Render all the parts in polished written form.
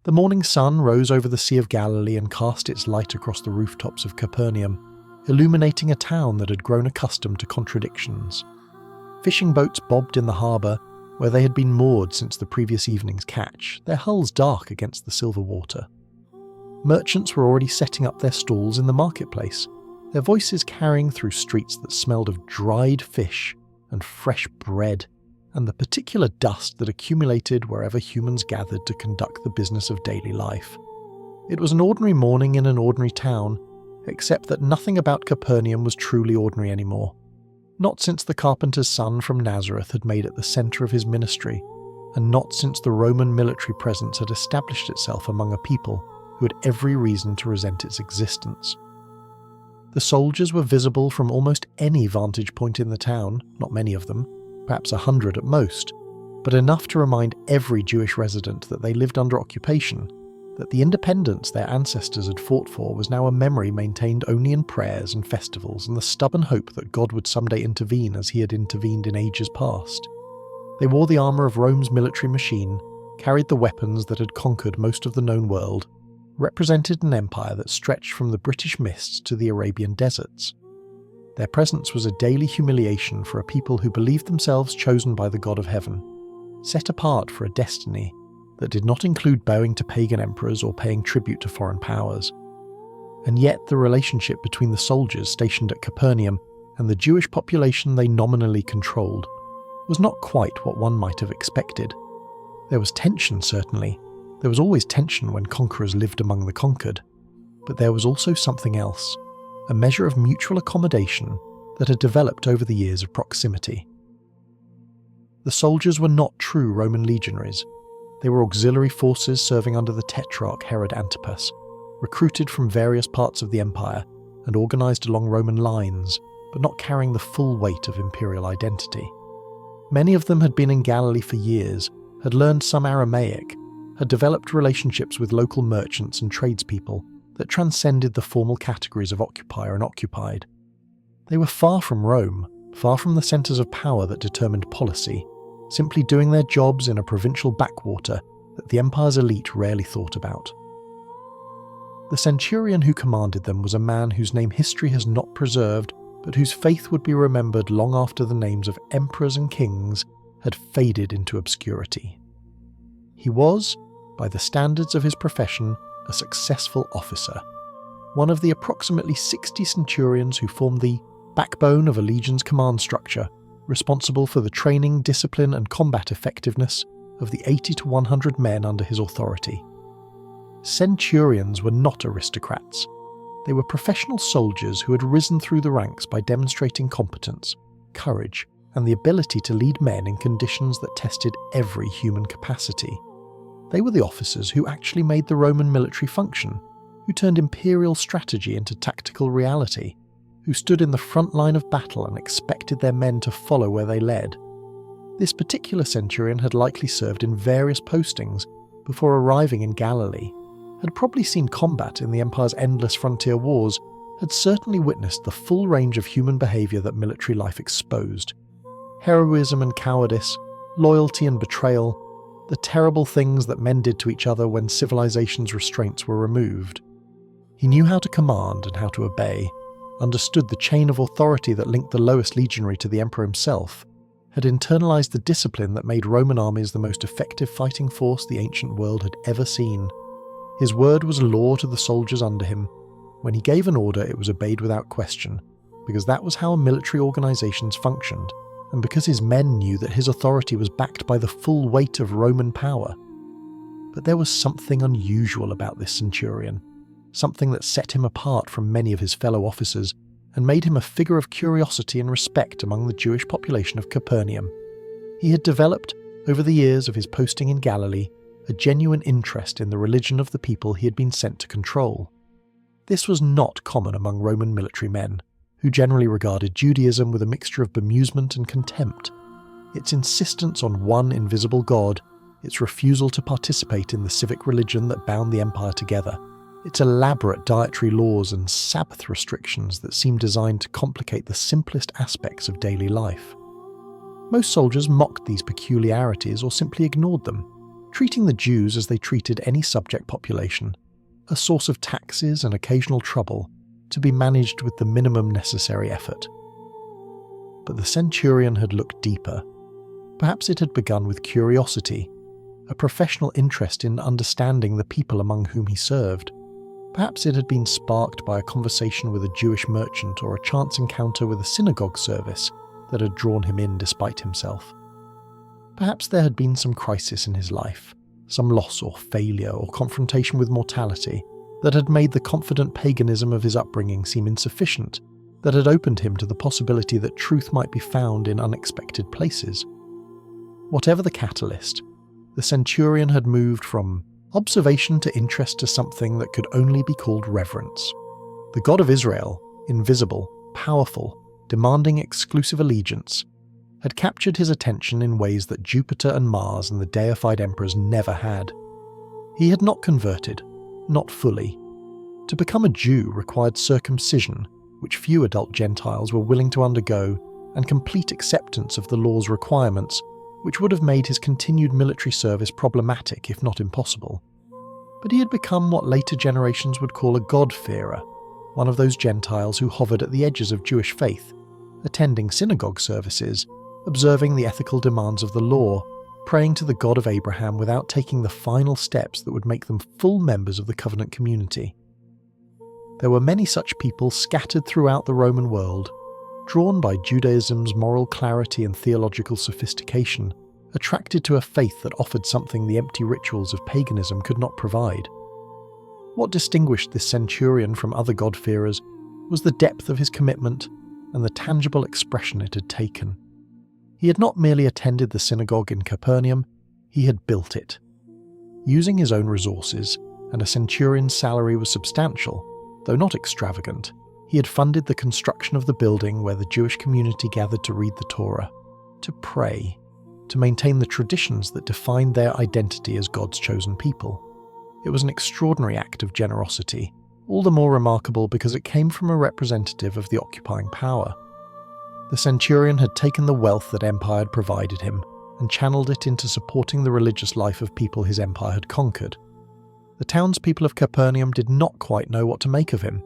The morning sun rose over the Sea of Galilee and cast its light across the rooftops of Capernaum, illuminating a town that had grown accustomed to contradictions. Fishing boats bobbed in the harbour, where they had been moored since the previous evening's catch, their hulls dark against the silver water. Merchants were already setting up their stalls in the marketplace, their voices carrying through streets that smelled of dried fish and fresh bread, and the particular dust that accumulated wherever humans gathered to conduct the business of daily life. It was an ordinary morning in an ordinary town, except that nothing about Capernaum was truly ordinary anymore. Not since the carpenter's son from Nazareth had made it the centre of his ministry, and not since the Roman military presence had established itself among a people who had every reason to resent its existence. The soldiers were visible from almost any vantage point in the town, not many of them, perhaps 100 at most, but enough to remind every Jewish resident that they lived under occupation, that the independence their ancestors had fought for was now a memory maintained only in prayers and festivals and the stubborn hope that God would someday intervene as he had intervened in ages past. They wore the armour of Rome's military machine, carried the weapons that had conquered most of the known world, represented an empire that stretched from the British mists to the Arabian deserts. Their presence was a daily humiliation for a people who believed themselves chosen by the God of heaven, set apart for a destiny that did not include bowing to pagan emperors or paying tribute to foreign powers. And yet the relationship between the soldiers stationed at Capernaum and the Jewish population they nominally controlled was not quite what one might have expected. There was tension, certainly. There was always tension when conquerors lived among the conquered. But there was also something else, a measure of mutual accommodation that had developed over the years of proximity. The soldiers were not true Roman legionaries. They were auxiliary forces serving under the Tetrarch Herod Antipas, recruited from various parts of the empire and organised along Roman lines, but not carrying the full weight of imperial identity. Many of them had been in Galilee for years, had learned some Aramaic, had developed relationships with local merchants and tradespeople that transcended the formal categories of occupier and occupied. They were far from Rome, far from the centres of power that determined policy, simply doing their jobs in a provincial backwater that the empire's elite rarely thought about. The centurion who commanded them was a man whose name history has not preserved, but whose faith would be remembered long after the names of emperors and kings had faded into obscurity. He was, by the standards of his profession, a successful officer, one of the approximately 60 centurions who formed the backbone of a legion's command structure, responsible for the training, discipline and combat effectiveness of the 80 to 100 men under his authority. Centurions were not aristocrats. They were professional soldiers who had risen through the ranks by demonstrating competence, courage, and the ability to lead men in conditions that tested every human capacity. They were the officers who actually made the Roman military function, who turned imperial strategy into tactical reality, who stood in the front line of battle and expected their men to follow where they led. This particular centurion had likely served in various postings before arriving in Galilee, had probably seen combat in the empire's endless frontier wars, had certainly witnessed the full range of human behaviour that military life exposed. Heroism and cowardice, loyalty and betrayal, the terrible things that men did to each other when civilization's restraints were removed. He knew how to command and how to obey, understood the chain of authority that linked the lowest legionary to the emperor himself, had internalized the discipline that made Roman armies the most effective fighting force the ancient world had ever seen. His word was law to the soldiers under him. When he gave an order, it was obeyed without question, because that was how military organizations functioned, and because his men knew that his authority was backed by the full weight of Roman power. But there was something unusual about this centurion, something that set him apart from many of his fellow officers and made him a figure of curiosity and respect among the Jewish population of Capernaum. He had developed, over the years of his posting in Galilee, a genuine interest in the religion of the people he had been sent to control. This was not common among Roman military men, who generally regarded Judaism with a mixture of bemusement and contempt. Its insistence on one invisible God, its refusal to participate in the civic religion that bound the empire together, its elaborate dietary laws and Sabbath restrictions that seemed designed to complicate the simplest aspects of daily life. Most soldiers mocked these peculiarities or simply ignored them, treating the Jews as they treated any subject population, a source of taxes and occasional trouble to be managed with the minimum necessary effort. But the centurion had looked deeper. Perhaps it had begun with curiosity, a professional interest in understanding the people among whom he served. Perhaps it had been sparked by a conversation with a Jewish merchant or a chance encounter with a synagogue service that had drawn him in despite himself. Perhaps there had been some crisis in his life, some loss or failure or confrontation with mortality that had made the confident paganism of his upbringing seem insufficient, that had opened him to the possibility that truth might be found in unexpected places. Whatever the catalyst, the centurion had moved from observation to interest to something that could only be called reverence. The God of Israel, invisible, powerful, demanding exclusive allegiance, had captured his attention in ways that Jupiter and Mars and the deified emperors never had. He had not converted, not fully. To become a Jew required circumcision, which few adult Gentiles were willing to undergo, and complete acceptance of the law's requirements, which would have made his continued military service problematic if not impossible. But he had become what later generations would call a God-fearer, one of those Gentiles who hovered at the edges of Jewish faith, attending synagogue services, observing the ethical demands of the law, praying to the God of Abraham without taking the final steps that would make them full members of the covenant community. There were many such people scattered throughout the Roman world, drawn by Judaism's moral clarity and theological sophistication, attracted to a faith that offered something the empty rituals of paganism could not provide. What distinguished this centurion from other God-fearers was the depth of his commitment and the tangible expression it had taken. He had not merely attended the synagogue in Capernaum, he had built it. Using his own resources, and a centurion's salary was substantial, though not extravagant, he had funded the construction of the building where the Jewish community gathered to read the Torah, to pray, to maintain the traditions that defined their identity as God's chosen people. It was an extraordinary act of generosity, all the more remarkable because it came from a representative of the occupying power. The centurion had taken the wealth that empire had provided him and channeled it into supporting the religious life of people his empire had conquered. The townspeople of Capernaum did not quite know what to make of him.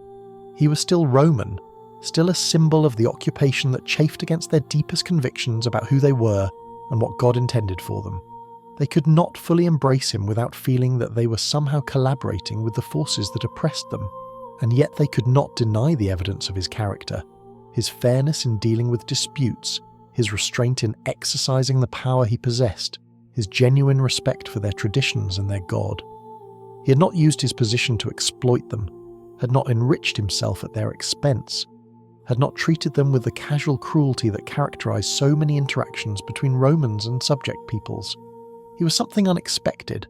He was still Roman, still a symbol of the occupation that chafed against their deepest convictions about who they were and what God intended for them. They could not fully embrace him without feeling that they were somehow collaborating with the forces that oppressed them, and yet they could not deny the evidence of his character, his fairness in dealing with disputes, his restraint in exercising the power he possessed, his genuine respect for their traditions and their God. He had not used his position to exploit them, had not enriched himself at their expense, had not treated them with the casual cruelty that characterized so many interactions between Romans and subject peoples. He was something unexpected,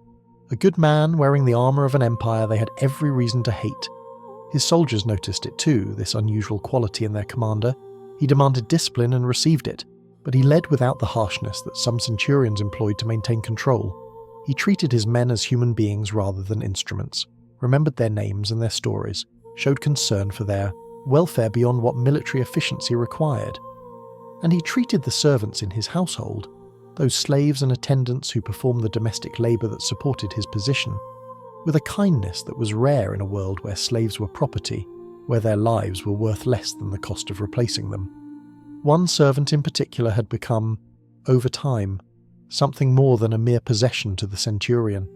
a good man wearing the armor of an empire they had every reason to hate. His soldiers noticed it too, this unusual quality in their commander. He demanded discipline and received it, but he led without the harshness that some centurions employed to maintain control. He treated his men as human beings rather than instruments, remembered their names and their stories, showed concern for their welfare beyond what military efficiency required. And he treated the servants in his household, those slaves and attendants who performed the domestic labour that supported his position, with a kindness that was rare in a world where slaves were property, where their lives were worth less than the cost of replacing them. One servant in particular had become, over time, something more than a mere possession to the centurion.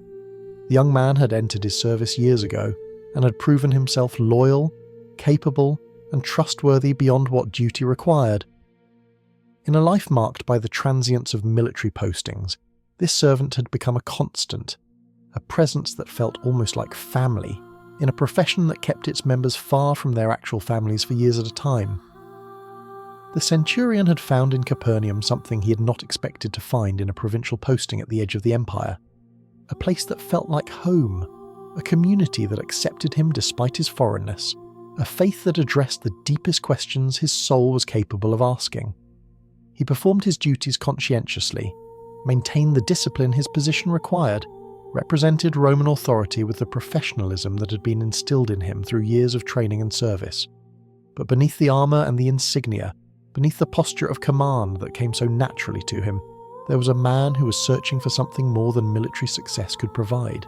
The young man had entered his service years ago and had proven himself loyal, capable, and trustworthy beyond what duty required. In a life marked by the transience of military postings, this servant had become a constant, a presence that felt almost like family, in a profession that kept its members far from their actual families for years at a time. The centurion had found in Capernaum something he had not expected to find in a provincial posting at the edge of the empire, a place that felt like home, a community that accepted him despite his foreignness, a faith that addressed the deepest questions his soul was capable of asking. He performed his duties conscientiously, maintained the discipline his position required, represented Roman authority with the professionalism that had been instilled in him through years of training and service. But beneath the armour and the insignia, beneath the posture of command that came so naturally to him, There was a man who was searching for something more than military success could provide.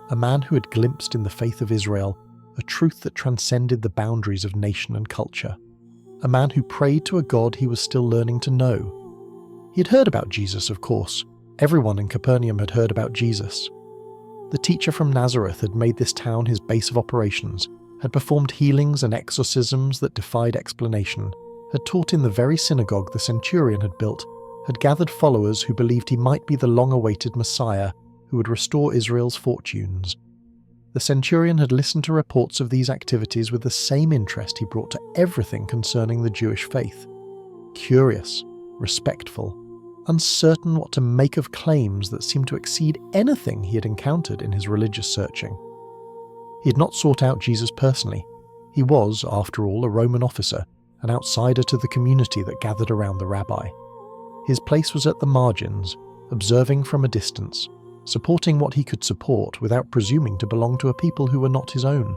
A man who had glimpsed in the faith of Israel a truth that transcended the boundaries of nation and culture. A man who prayed to a God he was still learning to know. He had heard about Jesus, of course. Everyone in Capernaum had heard about Jesus. The teacher from Nazareth had made this town his base of operations, had performed healings and exorcisms that defied explanation, had taught in the very synagogue the Centurion had built, had gathered followers who believed he might be the long-awaited Messiah who would restore Israel's fortunes. The Centurion had listened to reports of these activities with the same interest he brought to everything concerning the Jewish faith. Curious, respectful, uncertain what to make of claims that seemed to exceed anything he had encountered in his religious searching. He had not sought out Jesus personally. He was, after all, a Roman officer, an outsider to the community that gathered around the rabbi. His place was at the margins, observing from a distance, supporting what he could support without presuming to belong to a people who were not his own.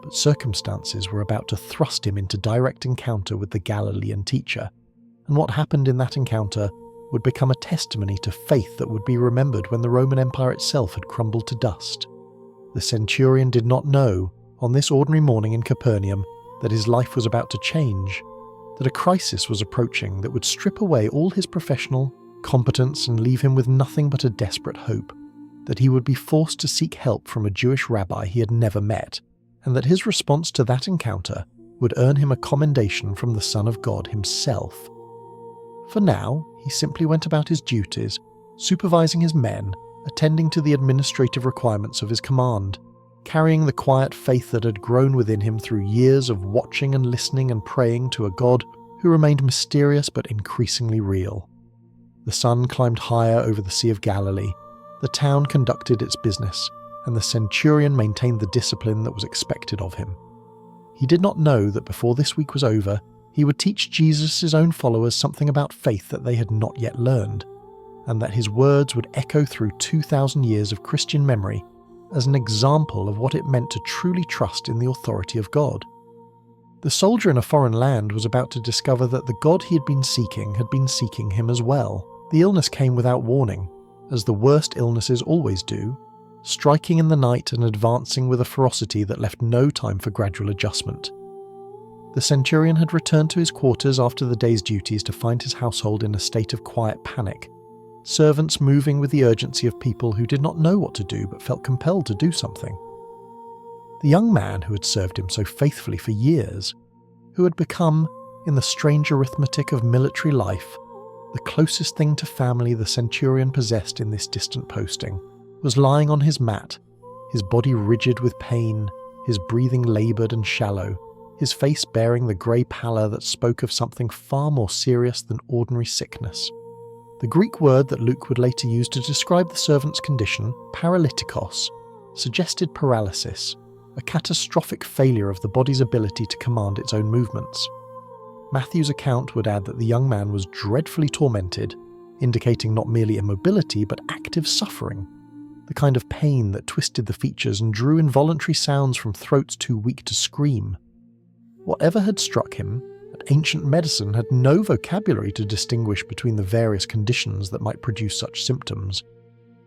But circumstances were about to thrust him into direct encounter with the Galilean teacher, and what happened in that encounter would become a testimony to faith that would be remembered when the Roman Empire itself had crumbled to dust. The Centurion did not know, on this ordinary morning in Capernaum, that his life was about to change, that a crisis was approaching that would strip away all his professional competence and leave him with nothing but a desperate hope, that he would be forced to seek help from a Jewish rabbi he had never met, and that his response to that encounter would earn him a commendation from the Son of God himself. For now, he simply went about his duties, supervising his men, attending to the administrative requirements of his command, carrying the quiet faith that had grown within him through years of watching and listening and praying to a God who remained mysterious but increasingly real. The sun climbed higher over the Sea of Galilee, the town conducted its business, and the Centurion maintained the discipline that was expected of him. He did not know that before this week was over, he would teach Jesus' own followers something about faith that they had not yet learned, and that his words would echo through 2,000 years of Christian memory as an example of what it meant to truly trust in the authority of God. The soldier in a foreign land was about to discover that the God he had been seeking him as well. The illness came without warning, as the worst illnesses always do, striking in the night and advancing with a ferocity that left no time for gradual adjustment. The Centurion had returned to his quarters after the day's duties to find his household in a state of quiet panic, servants moving with the urgency of people who did not know what to do but felt compelled to do something. The young man who had served him so faithfully for years, who had become, in the strange arithmetic of military life, the closest thing to family the Centurion possessed in this distant posting, was lying on his mat, his body rigid with pain, his breathing laboured and shallow, his face bearing the grey pallor that spoke of something far more serious than ordinary sickness. The Greek word that Luke would later use to describe the servant's condition, paralytikos, suggested paralysis, a catastrophic failure of the body's ability to command its own movements. Matthew's account would add that the young man was dreadfully tormented, indicating not merely immobility but active suffering, the kind of pain that twisted the features and drew involuntary sounds from throats too weak to scream. Whatever had struck him, ancient medicine had no vocabulary to distinguish between the various conditions that might produce such symptoms.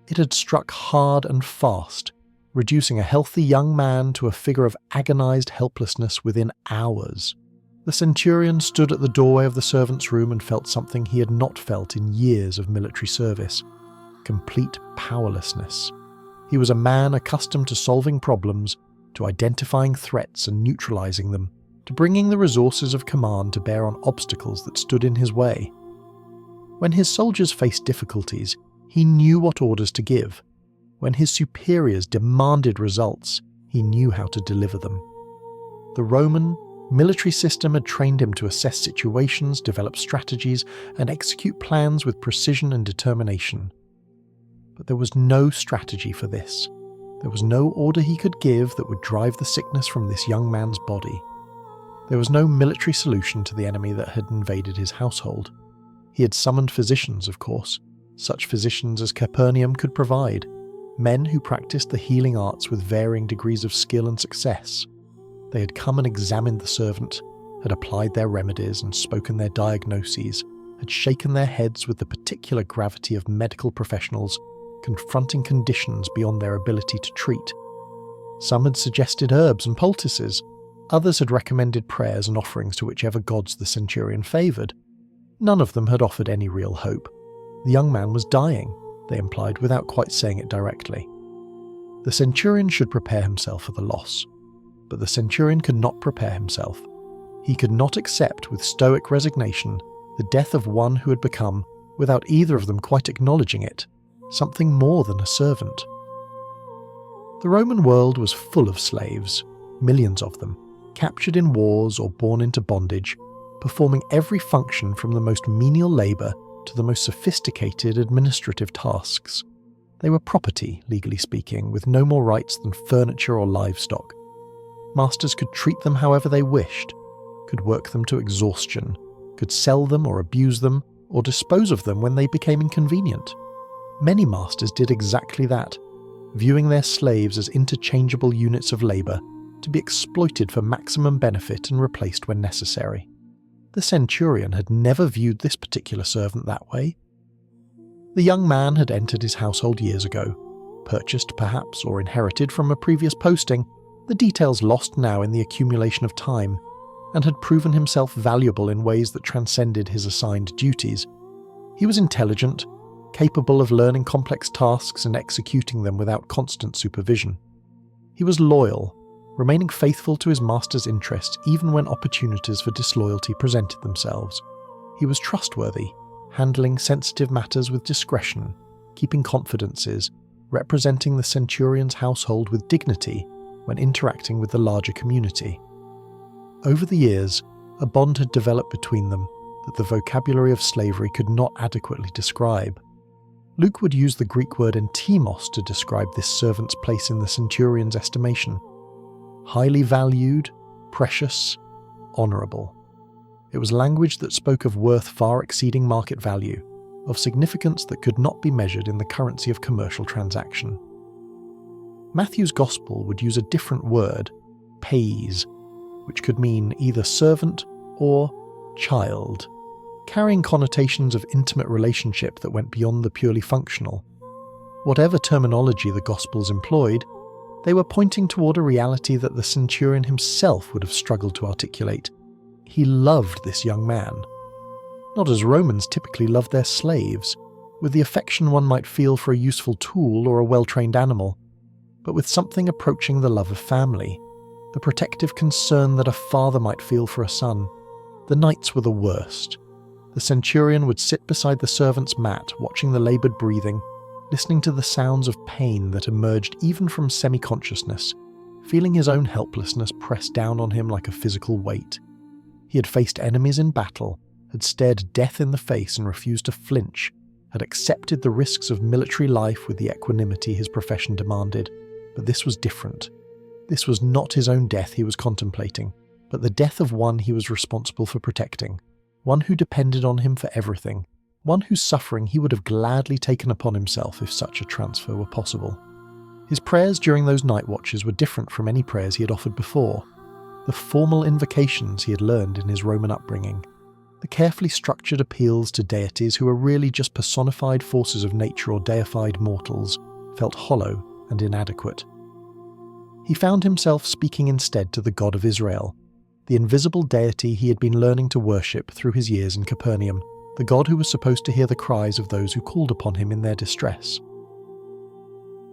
It had struck hard and fast, reducing a healthy young man to a figure of agonized helplessness within hours. The Centurion stood at the doorway of the servants' room and felt something he had not felt in years of military service: complete powerlessness. He was a man accustomed to solving problems, to identifying threats and neutralizing them, to bringing the resources of command to bear on obstacles that stood in his way. When his soldiers faced difficulties, he knew what orders to give. When his superiors demanded results, he knew how to deliver them. The Roman military system had trained him to assess situations, develop strategies, and execute plans with precision and determination. But there was no strategy for this. There was no order he could give that would drive the sickness from this young man's body. There was no military solution to the enemy that had invaded his household. He had summoned physicians, of course, such physicians as Capernaum could provide, men who practiced the healing arts with varying degrees of skill and success. They had come and examined the servant, had applied their remedies and spoken their diagnoses, had shaken their heads with the particular gravity of medical professionals confronting conditions beyond their ability to treat. Some had suggested herbs and poultices, others had recommended prayers and offerings to whichever gods the centurion favoured. None of them had offered any real hope. The young man was dying, they implied without quite saying it directly. The centurion should prepare himself for the loss. But the centurion could not prepare himself. He could not accept with stoic resignation the death of one who had become, without either of them quite acknowledging it, something more than a servant. The Roman world was full of slaves, millions of them, captured in wars or born into bondage, performing every function from the most menial labour to the most sophisticated administrative tasks. They were property, legally speaking, with no more rights than furniture or livestock. Masters could treat them however they wished, could work them to exhaustion, could sell them or abuse them, or dispose of them when they became inconvenient. Many masters did exactly that, viewing their slaves as interchangeable units of labour to be exploited for maximum benefit and replaced when necessary. The centurion had never viewed this particular servant that way. The young man had entered his household years ago, purchased perhaps or inherited from a previous posting, the details lost now in the accumulation of time, and had proven himself valuable in ways that transcended his assigned duties. He was intelligent, capable of learning complex tasks and executing them without constant supervision. He was loyal, remaining faithful to his master's interests even when opportunities for disloyalty presented themselves. He was trustworthy, handling sensitive matters with discretion, keeping confidences, representing the centurion's household with dignity when interacting with the larger community. Over the years, a bond had developed between them that the vocabulary of slavery could not adequately describe. Luke would use the Greek word entimos to describe this servant's place in the centurion's estimation. Highly valued, precious, honourable. It was language that spoke of worth far exceeding market value, of significance that could not be measured in the currency of commercial transaction. Matthew's Gospel would use a different word, pays, which could mean either servant or child, carrying connotations of intimate relationship that went beyond the purely functional. Whatever terminology the Gospels employed, they were pointing toward a reality that the centurion himself would have struggled to articulate. He loved this young man. Not as Romans typically loved their slaves, with the affection one might feel for a useful tool or a well-trained animal, but with something approaching the love of family, the protective concern that a father might feel for a son. The nights were the worst. The centurion would sit beside the servant's mat, watching the laboured breathing, listening to the sounds of pain that emerged even from semi-consciousness, feeling his own helplessness press down on him like a physical weight. He had faced enemies in battle, had stared death in the face and refused to flinch, had accepted the risks of military life with the equanimity his profession demanded. But this was different. This was not his own death he was contemplating, but the death of one he was responsible for protecting, one who depended on him for everything, one whose suffering he would have gladly taken upon himself if such a transfer were possible. His prayers during those night watches were different from any prayers he had offered before. The formal invocations he had learned in his Roman upbringing, the carefully structured appeals to deities who were really just personified forces of nature or deified mortals, felt hollow and inadequate. He found himself speaking instead to the God of Israel, the invisible deity he had been learning to worship through his years in Capernaum, the God who was supposed to hear the cries of those who called upon him in their distress.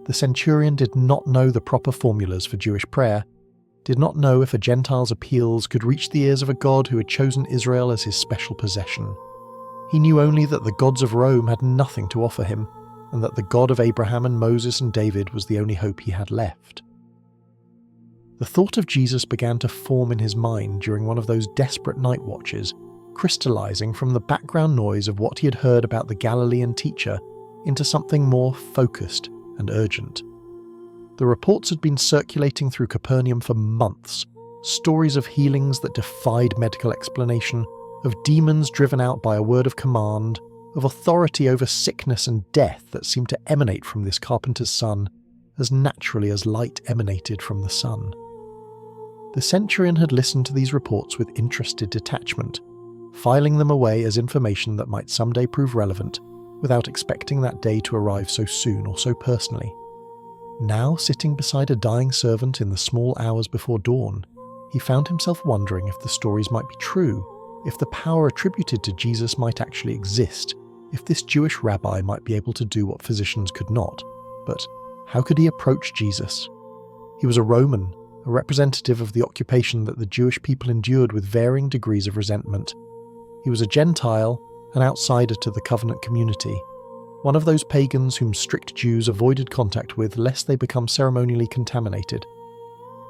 The centurion did not know the proper formulas for Jewish prayer, did not know if a Gentile's appeals could reach the ears of a God who had chosen Israel as his special possession. He knew only that the gods of Rome had nothing to offer him, and that the God of Abraham and Moses and David was the only hope he had left. The thought of Jesus began to form in his mind during one of those desperate night watches, crystallizing from the background noise of what he had heard about the Galilean teacher into something more focused and urgent. The reports had been circulating through Capernaum for months, stories of healings that defied medical explanation, of demons driven out by a word of command, of authority over sickness and death that seemed to emanate from this carpenter's son, as naturally as light emanated from the sun. The centurion had listened to these reports with interested detachment, filing them away as information that might someday prove relevant, without expecting that day to arrive so soon or so personally. Now, sitting beside a dying servant in the small hours before dawn, he found himself wondering if the stories might be true, if the power attributed to Jesus might actually exist, if this Jewish rabbi might be able to do what physicians could not. But how could he approach Jesus? He was a Roman, a representative of the occupation that the Jewish people endured with varying degrees of resentment. He was a Gentile, an outsider to the covenant community, one of those pagans whom strict Jews avoided contact with lest they become ceremonially contaminated.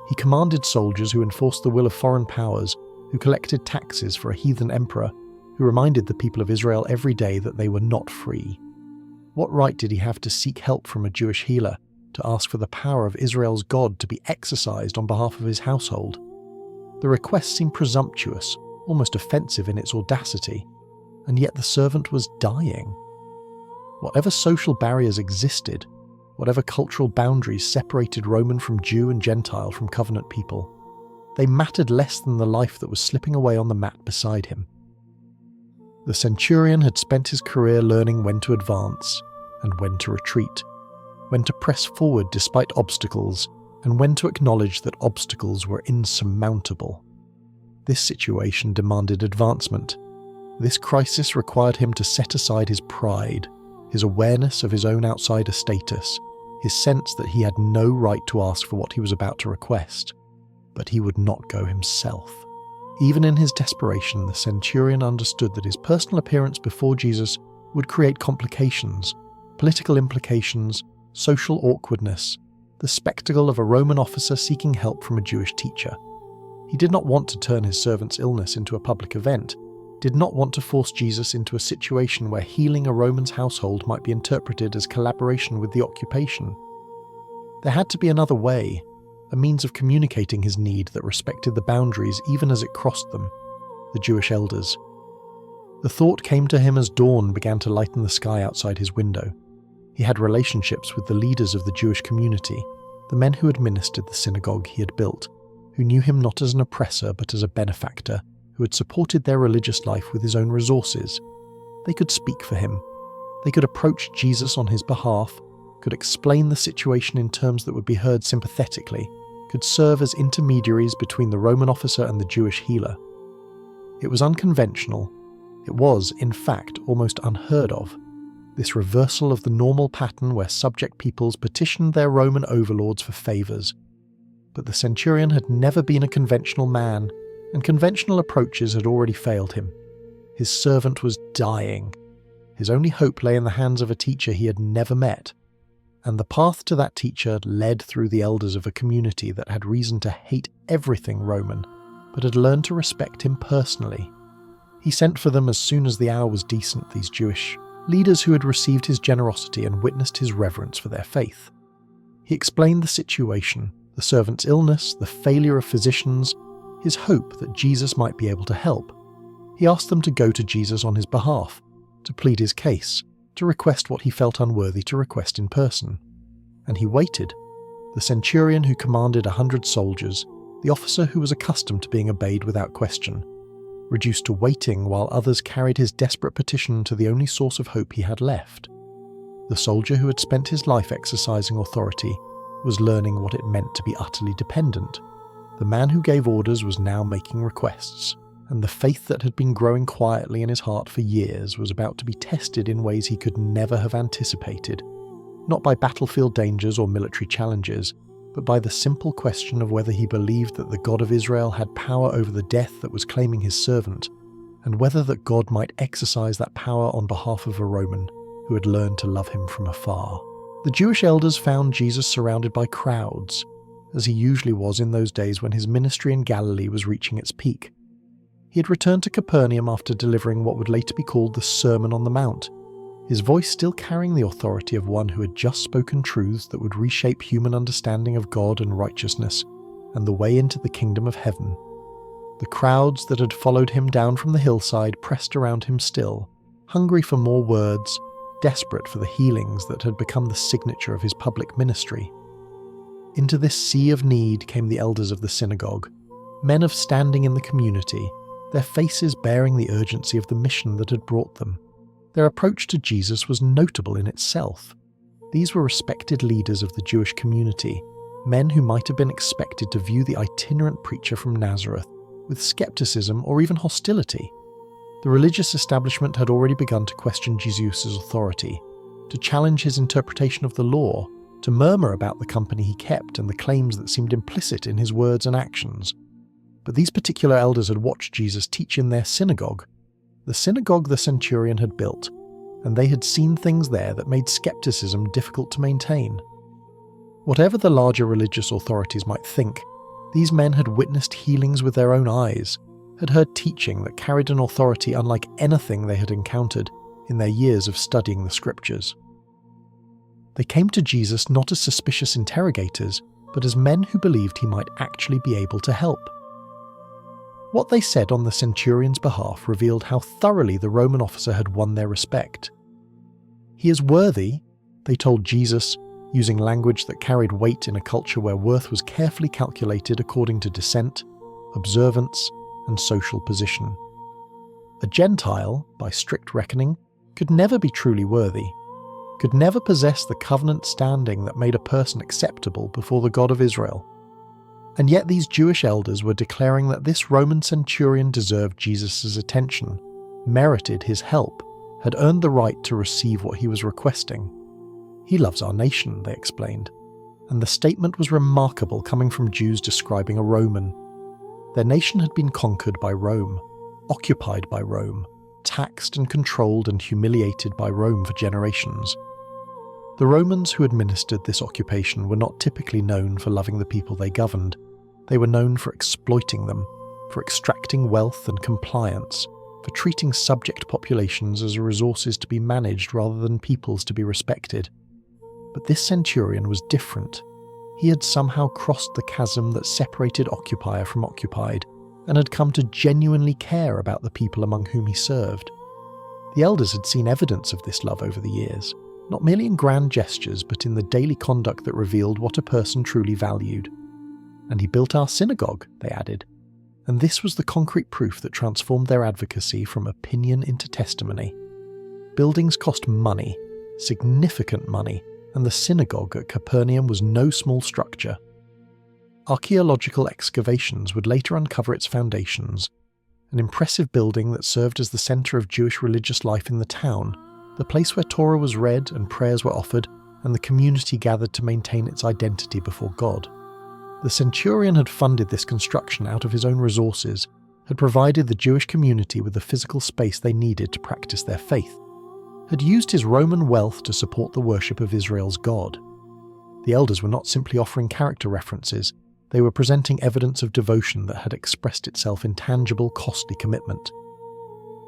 He commanded soldiers who enforced the will of foreign powers, who collected taxes for a heathen emperor, who reminded the people of Israel every day that they were not free. What right did he have to seek help from a Jewish healer, to ask for the power of Israel's God to be exercised on behalf of his household? The request seemed presumptuous, almost offensive in its audacity, and yet the servant was dying. Whatever social barriers existed, whatever cultural boundaries separated Roman from Jew and Gentile from covenant people, they mattered less than the life that was slipping away on the mat beside him. The Centurion had spent his career learning when to advance and when to retreat, when to press forward despite obstacles, and when to acknowledge that obstacles were insurmountable. This situation demanded advancement. This crisis required him to set aside his pride, his awareness of his own outsider status, his sense that he had no right to ask for what he was about to request. But he would not go himself. Even in his desperation, the Centurion understood that his personal appearance before Jesus would create complications, political implications, social awkwardness, the spectacle of a Roman officer seeking help from a Jewish teacher. He did not want to turn his servant's illness into a public event, did not want to force Jesus into a situation where healing a Roman's household might be interpreted as collaboration with the occupation. There had to be another way, a means of communicating his need that respected the boundaries even as it crossed them, the Jewish elders. The thought came to him as dawn began to lighten the sky outside his window. He had relationships with the leaders of the Jewish community, the men who administered the synagogue he had built, who knew him not as an oppressor but as a benefactor, who had supported their religious life with his own resources. They could speak for him. They could approach Jesus on his behalf, could explain the situation in terms that would be heard sympathetically, could serve as intermediaries between the Roman officer and the Jewish healer. It was unconventional. It was, in fact, almost unheard of. This reversal of the normal pattern where subject peoples petitioned their Roman overlords for favours. But the Centurion had never been a conventional man, and conventional approaches had already failed him. His servant was dying. His only hope lay in the hands of a teacher he had never met. And the path to that teacher led through the elders of a community that had reason to hate everything Roman, but had learned to respect him personally. He sent for them as soon as the hour was decent, these Jewish leaders who had received his generosity and witnessed his reverence for their faith. He explained the situation, the servant's illness, the failure of physicians, his hope that Jesus might be able to help. He asked them to go to Jesus on his behalf, to plead his case, to request what he felt unworthy to request in person. And he waited. The Centurion who commanded 100 soldiers, the officer who was accustomed to being obeyed without question, reduced to waiting while others carried his desperate petition to the only source of hope he had left. The soldier who had spent his life exercising authority was learning what it meant to be utterly dependent. The man who gave orders was now making requests, and the faith that had been growing quietly in his heart for years was about to be tested in ways he could never have anticipated, not by battlefield dangers or military challenges, but by the simple question of whether he believed that the God of Israel had power over the death that was claiming his servant, and whether that God might exercise that power on behalf of a Roman who had learned to love him from afar. The Jewish elders found Jesus surrounded by crowds, as he usually was in those days when his ministry in Galilee was reaching its peak. He had returned to Capernaum after delivering what would later be called the Sermon on the Mount, his voice still carrying the authority of one who had just spoken truths that would reshape human understanding of God and righteousness, and the way into the kingdom of heaven. The crowds that had followed him down from the hillside pressed around him still, hungry for more words, desperate for the healings that had become the signature of his public ministry. Into this sea of need came the elders of the synagogue, men of standing in the community, their faces bearing the urgency of the mission that had brought them. Their approach to Jesus was notable in itself. These were respected leaders of the Jewish community, men who might have been expected to view the itinerant preacher from Nazareth with skepticism or even hostility. The religious establishment had already begun to question Jesus' authority, to challenge his interpretation of the law, to murmur about the company he kept and the claims that seemed implicit in his words and actions. But these particular elders had watched Jesus teach in their synagogue, the synagogue the Centurion had built, and they had seen things there that made skepticism difficult to maintain. Whatever the larger religious authorities might think, these men had witnessed healings with their own eyes, had heard teaching that carried an authority unlike anything they had encountered in their years of studying the scriptures. They came to Jesus not as suspicious interrogators, but as men who believed he might actually be able to help. What they said on the centurion's behalf revealed how thoroughly the Roman officer had won their respect. He is worthy, they told Jesus, using language that carried weight in a culture where worth was carefully calculated according to descent, observance, and social position. A Gentile, by strict reckoning, could never be truly worthy, could never possess the covenant standing that made a person acceptable before the God of Israel. And yet these Jewish elders were declaring that this Roman centurion deserved Jesus' attention, merited his help, had earned the right to receive what he was requesting. He loves our nation, they explained, and the statement was remarkable coming from Jews describing a Roman. Their nation had been conquered by Rome, occupied by Rome, taxed and controlled and humiliated by Rome for generations. The Romans who administered this occupation were not typically known for loving the people they governed. They were known for exploiting them, for extracting wealth and compliance, for treating subject populations as resources to be managed rather than peoples to be respected. But this centurion was different. He had somehow crossed the chasm that separated occupier from occupied, and had come to genuinely care about the people among whom he served. The elders had seen evidence of this love over the years, not merely in grand gestures, but in the daily conduct that revealed what a person truly valued. And he built our synagogue, they added, and this was the concrete proof that transformed their advocacy from opinion into testimony. Buildings cost money, significant money, and the synagogue at Capernaum was no small structure. Archaeological excavations would later uncover its foundations, an impressive building that served as the centre of Jewish religious life in the town, the place where Torah was read and prayers were offered, and the community gathered to maintain its identity before God. The centurion had funded this construction out of his own resources, had provided the Jewish community with the physical space they needed to practice their faith, had used his Roman wealth to support the worship of Israel's God. The elders were not simply offering character references, they were presenting evidence of devotion that had expressed itself in tangible, costly commitment.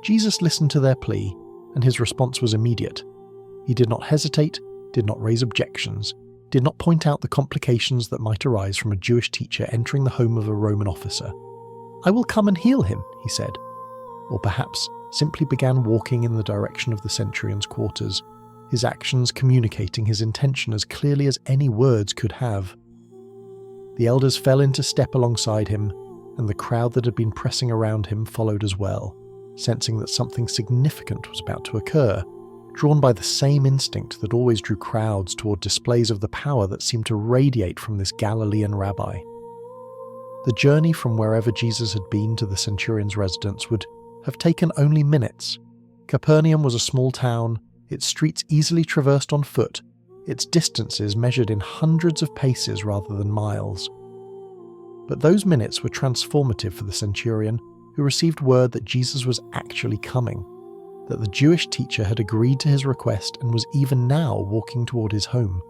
Jesus listened to their plea, and his response was immediate. He did not hesitate, did not raise objections, did not point out the complications that might arise from a Jewish teacher entering the home of a Roman officer. "I will come and heal him," he said, or perhaps simply began walking in the direction of the centurion's quarters, his actions communicating his intention as clearly as any words could have. The elders fell into step alongside him, and the crowd that had been pressing around him followed as well, sensing that something significant was about to occur, drawn by the same instinct that always drew crowds toward displays of the power that seemed to radiate from this Galilean rabbi. The journey from wherever Jesus had been to the centurion's residence would have taken only minutes. Capernaum was a small town, its streets easily traversed on foot, its distances measured in hundreds of paces rather than miles. But those minutes were transformative for the centurion, who received word that Jesus was actually coming, that the Jewish teacher had agreed to his request and was even now walking toward his home.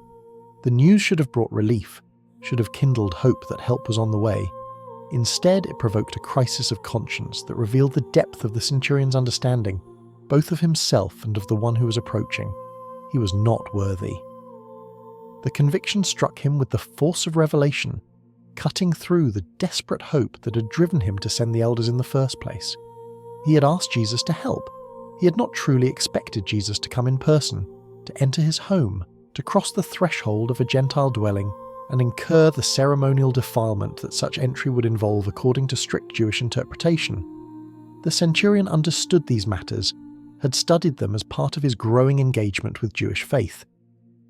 The news should have brought relief, should have kindled hope that help was on the way. Instead, it provoked a crisis of conscience that revealed the depth of the centurion's understanding, both of himself and of the one who was approaching. He was not worthy. The conviction struck him with the force of revelation, cutting through the desperate hope that had driven him to send the elders in the first place. He had asked Jesus to help. He had not truly expected Jesus to come in person, to enter his home, to cross the threshold of a Gentile dwelling, and incur the ceremonial defilement that such entry would involve according to strict Jewish interpretation. The centurion understood these matters, had studied them as part of his growing engagement with Jewish faith.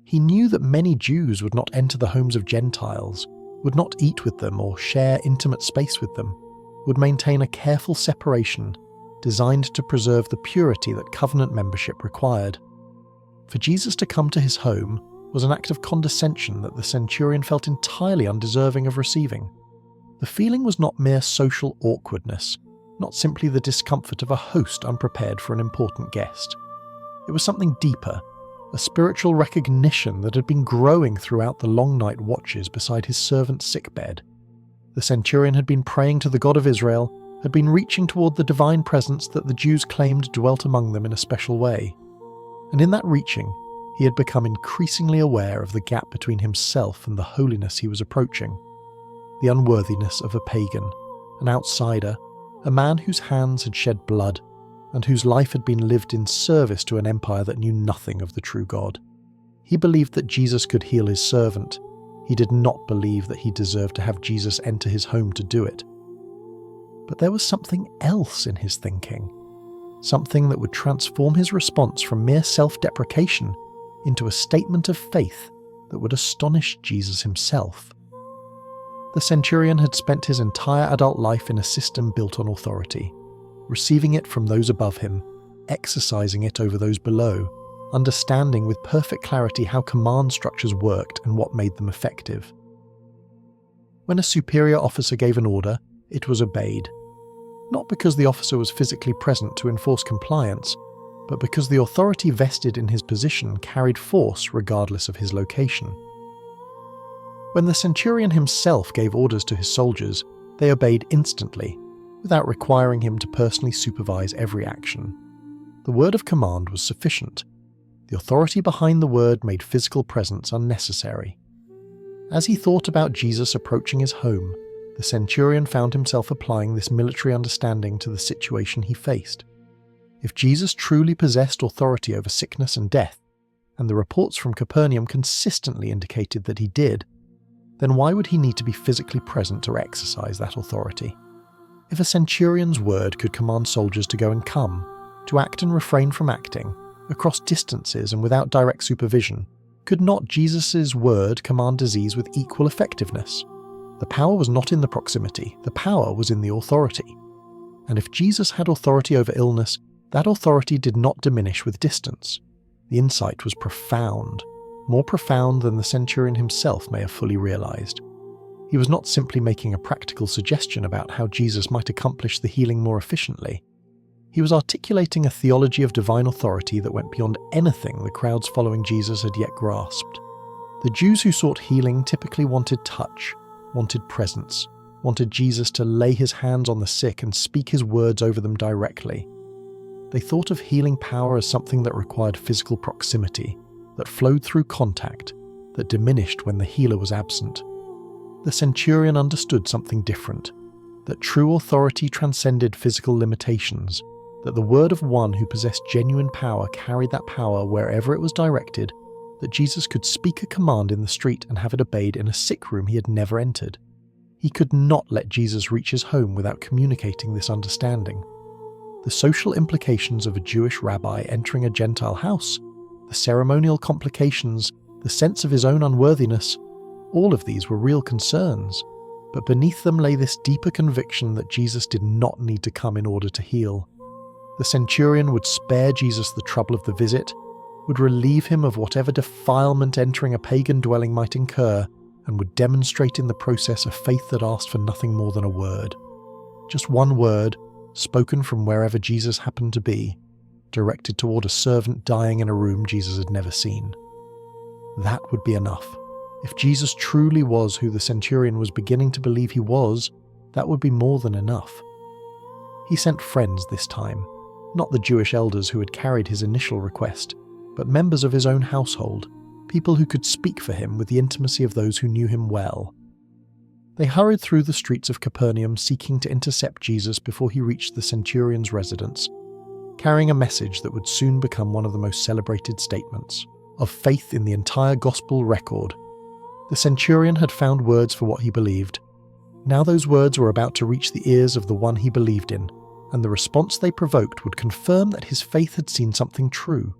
He knew that many Jews would not enter the homes of Gentiles, would not eat with them or share intimate space with them, would maintain a careful separation designed to preserve the purity that covenant membership required. For Jesus to come to his home was an act of condescension that the centurion felt entirely undeserving of receiving. The feeling was not mere social awkwardness, not simply the discomfort of a host unprepared for an important guest. It was something deeper, a spiritual recognition that had been growing throughout the long night watches beside his servant's sickbed. The centurion had been praying to the God of Israel, had been reaching toward the divine presence that the Jews claimed dwelt among them in a special way. And in that reaching, he had become increasingly aware of the gap between himself and the holiness he was approaching. The unworthiness of a pagan, an outsider, a man whose hands had shed blood, and whose life had been lived in service to an empire that knew nothing of the true God. He believed that Jesus could heal his servant. He did not believe that he deserved to have Jesus enter his home to do it. But there was something else in his thinking, something that would transform his response from mere self-deprecation into a statement of faith that would astonish Jesus himself. The centurion had spent his entire adult life in a system built on authority, receiving it from those above him, exercising it over those below, understanding with perfect clarity how command structures worked and what made them effective. When a superior officer gave an order, it was obeyed, not because the officer was physically present to enforce compliance, but because the authority vested in his position carried force regardless of his location. When the centurion himself gave orders to his soldiers, they obeyed instantly, without requiring him to personally supervise every action. The word of command was sufficient. The authority behind the word made physical presence unnecessary. As he thought about Jesus approaching his home, the centurion found himself applying this military understanding to the situation he faced. If Jesus truly possessed authority over sickness and death, and the reports from Capernaum consistently indicated that he did, then why would he need to be physically present to exercise that authority? If a centurion's word could command soldiers to go and come, to act and refrain from acting, across distances and without direct supervision, could not Jesus' word command disease with equal effectiveness? The power was not in the proximity, the power was in the authority. And if Jesus had authority over illness, that authority did not diminish with distance. The insight was profound, more profound than the centurion himself may have fully realized. He was not simply making a practical suggestion about how Jesus might accomplish the healing more efficiently. He was articulating a theology of divine authority that went beyond anything the crowds following Jesus had yet grasped. The Jews who sought healing typically wanted touch, wanted presence, wanted Jesus to lay his hands on the sick and speak his words over them directly. They thought of healing power as something that required physical proximity, that flowed through contact, that diminished when the healer was absent. The centurion understood something different, that true authority transcended physical limitations, that the word of one who possessed genuine power carried that power wherever it was directed, that Jesus could speak a command in the street and have it obeyed in a sick room he had never entered. He could not let Jesus reach his home without communicating this understanding. The social implications of a Jewish rabbi entering a Gentile house, the ceremonial complications, the sense of his own unworthiness, all of these were real concerns, but beneath them lay this deeper conviction that Jesus did not need to come in order to heal. The centurion would spare Jesus the trouble of the visit, would relieve him of whatever defilement entering a pagan dwelling might incur, and would demonstrate in the process a faith that asked for nothing more than a word. Just one word, spoken from wherever Jesus happened to be, directed toward a servant dying in a room Jesus had never seen. That would be enough. If Jesus truly was who the centurion was beginning to believe he was, that would be more than enough. He sent friends this time, not the Jewish elders who had carried his initial request, but members of his own household, people who could speak for him with the intimacy of those who knew him well. They hurried through the streets of Capernaum seeking to intercept Jesus before he reached the centurion's residence, carrying a message that would soon become one of the most celebrated statements of faith in the entire gospel record. The centurion had found words for what he believed. Now those words were about to reach the ears of the one he believed in, and the response they provoked would confirm that his faith had seen something true,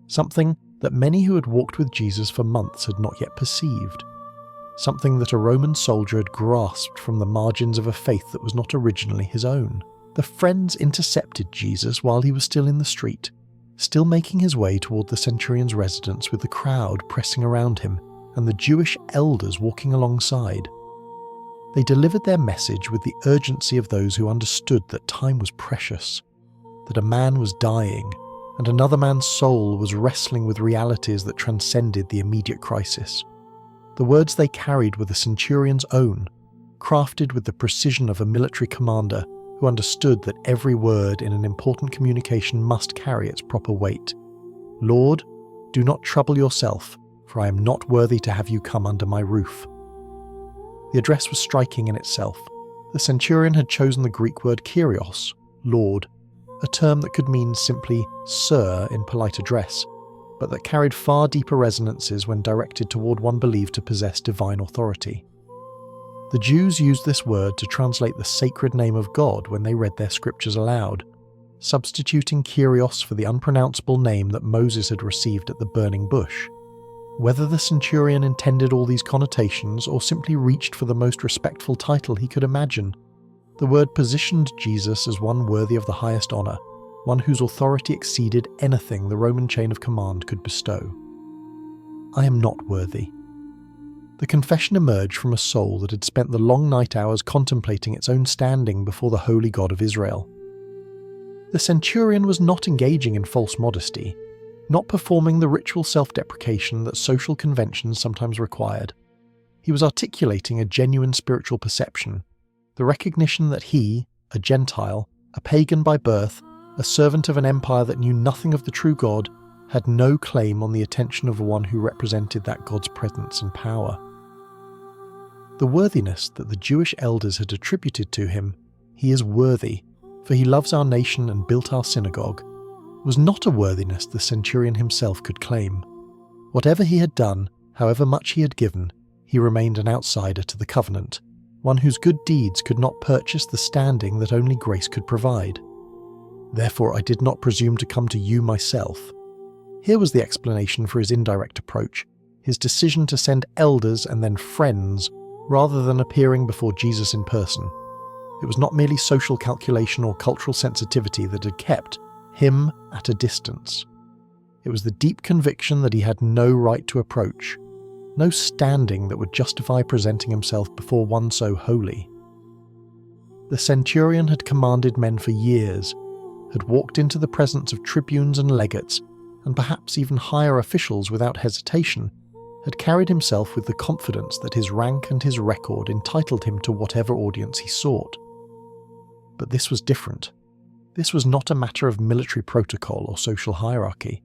something that many who had walked with Jesus for months had not yet perceived, something that a Roman soldier had grasped from the margins of a faith that was not originally his own. The friends intercepted Jesus while he was still in the street, still making his way toward the centurion's residence with the crowd pressing around him and the Jewish elders walking alongside. They delivered their message with the urgency of those who understood that time was precious, that a man was dying, and another man's soul was wrestling with realities that transcended the immediate crisis. The words they carried were the centurion's own, crafted with the precision of a military commander who understood that every word in an important communication must carry its proper weight. "Lord, do not trouble yourself, for I am not worthy to have you come under my roof." The address was striking in itself. The centurion had chosen the Greek word kyrios, Lord, a term that could mean simply sir in polite address, but that carried far deeper resonances when directed toward one believed to possess divine authority. The Jews used this word to translate the sacred name of God when they read their scriptures aloud, substituting Kyrios for the unpronounceable name that Moses had received at the burning bush. Whether the centurion intended all these connotations or simply reached for the most respectful title he could imagine, the word positioned Jesus as one worthy of the highest honour, one whose authority exceeded anything the Roman chain of command could bestow. "I am not worthy." The confession emerged from a soul that had spent the long night hours contemplating its own standing before the holy God of Israel. The centurion was not engaging in false modesty, not performing the ritual self-deprecation that social conventions sometimes required. He was articulating a genuine spiritual perception, the recognition that he, a Gentile, a pagan by birth, a servant of an empire that knew nothing of the true God, had no claim on the attention of one who represented that God's presence and power. The worthiness that the Jewish elders had attributed to him, "He is worthy, for he loves our nation and built our synagogue," was not a worthiness the centurion himself could claim. Whatever he had done, however much he had given, he remained an outsider to the covenant, one whose good deeds could not purchase the standing that only grace could provide. "Therefore I did not presume to come to you myself." Here was the explanation for his indirect approach, his decision to send elders and then friends rather than appearing before Jesus in person. It was not merely social calculation or cultural sensitivity that had kept him at a distance. It was the deep conviction that he had no right to approach, no standing that would justify presenting himself before one so holy. The centurion had commanded men for years, had walked into the presence of tribunes and legates, and perhaps even higher officials without hesitation, had carried himself with the confidence that his rank and his record entitled him to whatever audience he sought. But this was different. This was not a matter of military protocol or social hierarchy.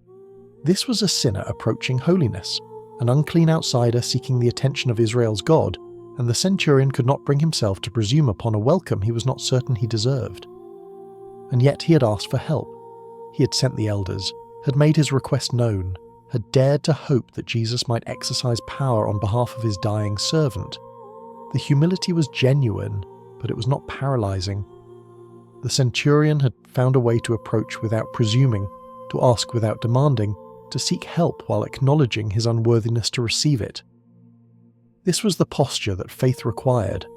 This was a sinner approaching holiness, an unclean outsider seeking the attention of Israel's God, and the centurion could not bring himself to presume upon a welcome he was not certain he deserved. And yet he had asked for help. He had sent the elders, had made his request known, had dared to hope that Jesus might exercise power on behalf of his dying servant. The humility was genuine, but it was not paralyzing. The centurion had found a way to approach without presuming, to ask without demanding, to seek help while acknowledging his unworthiness to receive it. This was the posture that faith required,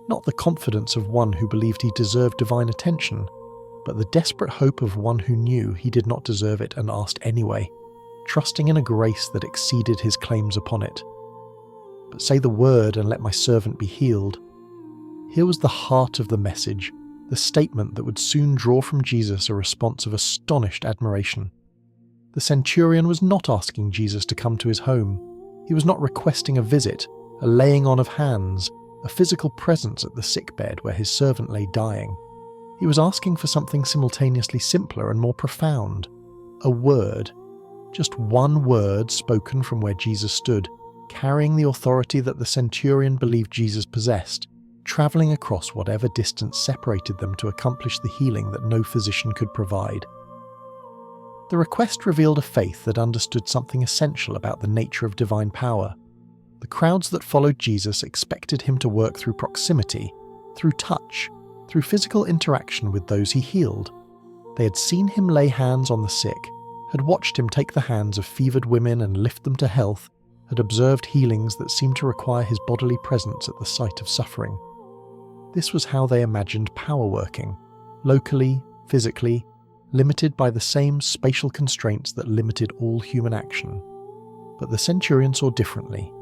not the confidence of one who believed he deserved divine attention, but the desperate hope of one who knew he did not deserve it and asked anyway, trusting in a grace that exceeded his claims upon it. "But say the word and let my servant be healed." Here was the heart of the message, the statement that would soon draw from Jesus a response of astonished admiration. The centurion was not asking Jesus to come to his home. He was not requesting a visit, a laying on of hands, a physical presence at the sickbed where his servant lay dying. He was asking for something simultaneously simpler and more profound. A word. Just one word spoken from where Jesus stood, carrying the authority that the centurion believed Jesus possessed, travelling across whatever distance separated them to accomplish the healing that no physician could provide. The request revealed a faith that understood something essential about the nature of divine power. The crowds that followed Jesus expected him to work through proximity, through touch, through physical interaction with those he healed. They had seen him lay hands on the sick, had watched him take the hands of fevered women and lift them to health, had observed healings that seemed to require his bodily presence at the site of suffering. This was how they imagined power working, locally, physically, limited by the same spatial constraints that limited all human action. But the centurion saw differently.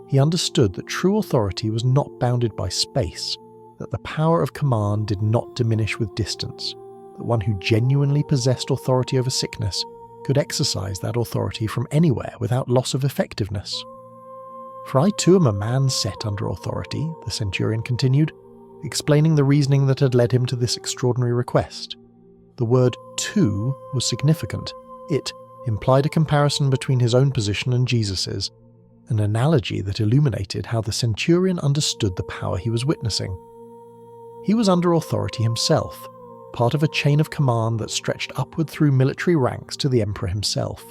He understood that true authority was not bounded by space, that the power of command did not diminish with distance, that one who genuinely possessed authority over sickness could exercise that authority from anywhere without loss of effectiveness. "For I too am a man set under authority," the centurion continued, explaining the reasoning that had led him to this extraordinary request. The word "too" was significant. It implied a comparison between his own position and Jesus's, an analogy that illuminated how the centurion understood the power he was witnessing. He was under authority himself, part of a chain of command that stretched upward through military ranks to the emperor himself.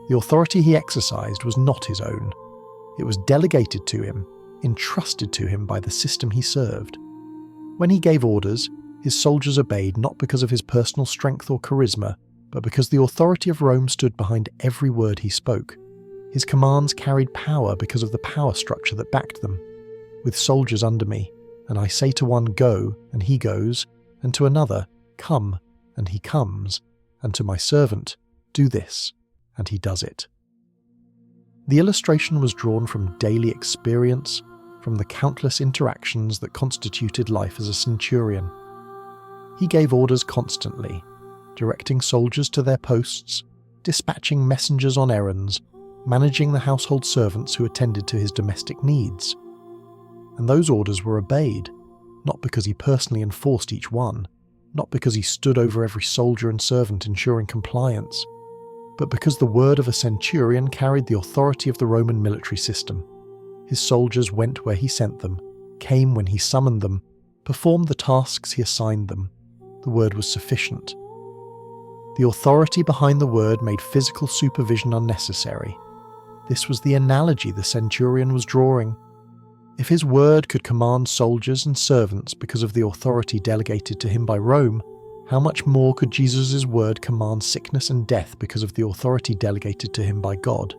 The authority he exercised was not his own. It was delegated to him, entrusted to him by the system he served. When he gave orders, his soldiers obeyed not because of his personal strength or charisma, but because the authority of Rome stood behind every word he spoke. His commands carried power because of the power structure that backed them. "With soldiers under me, and I say to one, 'Go,' and he goes, and to another, 'Come,' and he comes, and to my servant, 'Do this,' and he does it." The illustration was drawn from daily experience, from the countless interactions that constituted life as a centurion. He gave orders constantly, directing soldiers to their posts, dispatching messengers on errands, managing the household servants who attended to his domestic needs. And those orders were obeyed, not because he personally enforced each one, not because he stood over every soldier and servant ensuring compliance, but because the word of a centurion carried the authority of the Roman military system. His soldiers went where he sent them, came when he summoned them, performed the tasks he assigned them. The word was sufficient. The authority behind the word made physical supervision unnecessary. This was the analogy the centurion was drawing. If his word could command soldiers and servants because of the authority delegated to him by Rome, how much more could Jesus' word command sickness and death because of the authority delegated to him by God?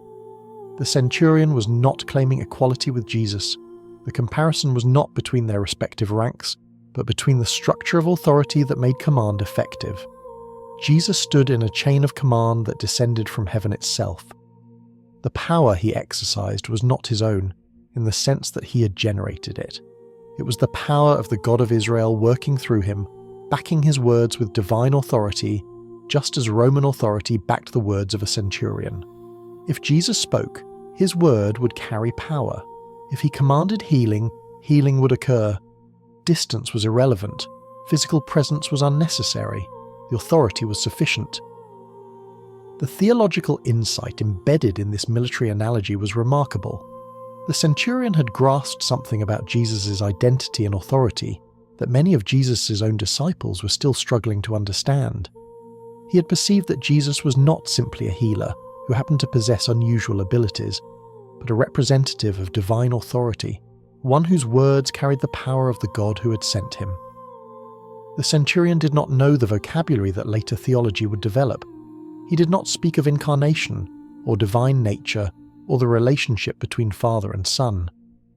The centurion was not claiming equality with Jesus. The comparison was not between their respective ranks, but between the structure of authority that made command effective. Jesus stood in a chain of command that descended from heaven itself. The power he exercised was not his own, in the sense that he had generated it. It was the power of the God of Israel working through him, backing his words with divine authority, just as Roman authority backed the words of a centurion. If Jesus spoke, his word would carry power. If he commanded healing, healing would occur. Distance was irrelevant. Physical presence was unnecessary. The authority was sufficient. The theological insight embedded in this military analogy was remarkable. The centurion had grasped something about Jesus' identity and authority that many of Jesus' own disciples were still struggling to understand. He had perceived that Jesus was not simply a healer who happened to possess unusual abilities, but a representative of divine authority, one whose words carried the power of the God who had sent him. The centurion did not know the vocabulary that later theology would develop. He did not speak of incarnation, or divine nature, or the relationship between Father and Son,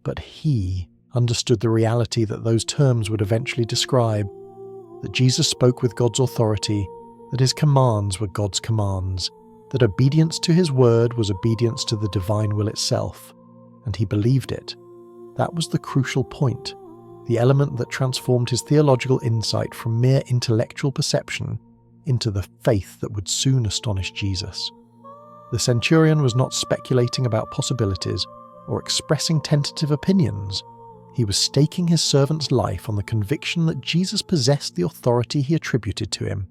but he understood the reality that those terms would eventually describe, that Jesus spoke with God's authority, that his commands were God's commands, that obedience to his word was obedience to the divine will itself, and he believed it. That was the crucial point, the element that transformed his theological insight from mere intellectual perception into the faith that would soon astonish Jesus. The centurion was not speculating about possibilities or expressing tentative opinions. He was staking his servant's life on the conviction that Jesus possessed the authority he attributed to him.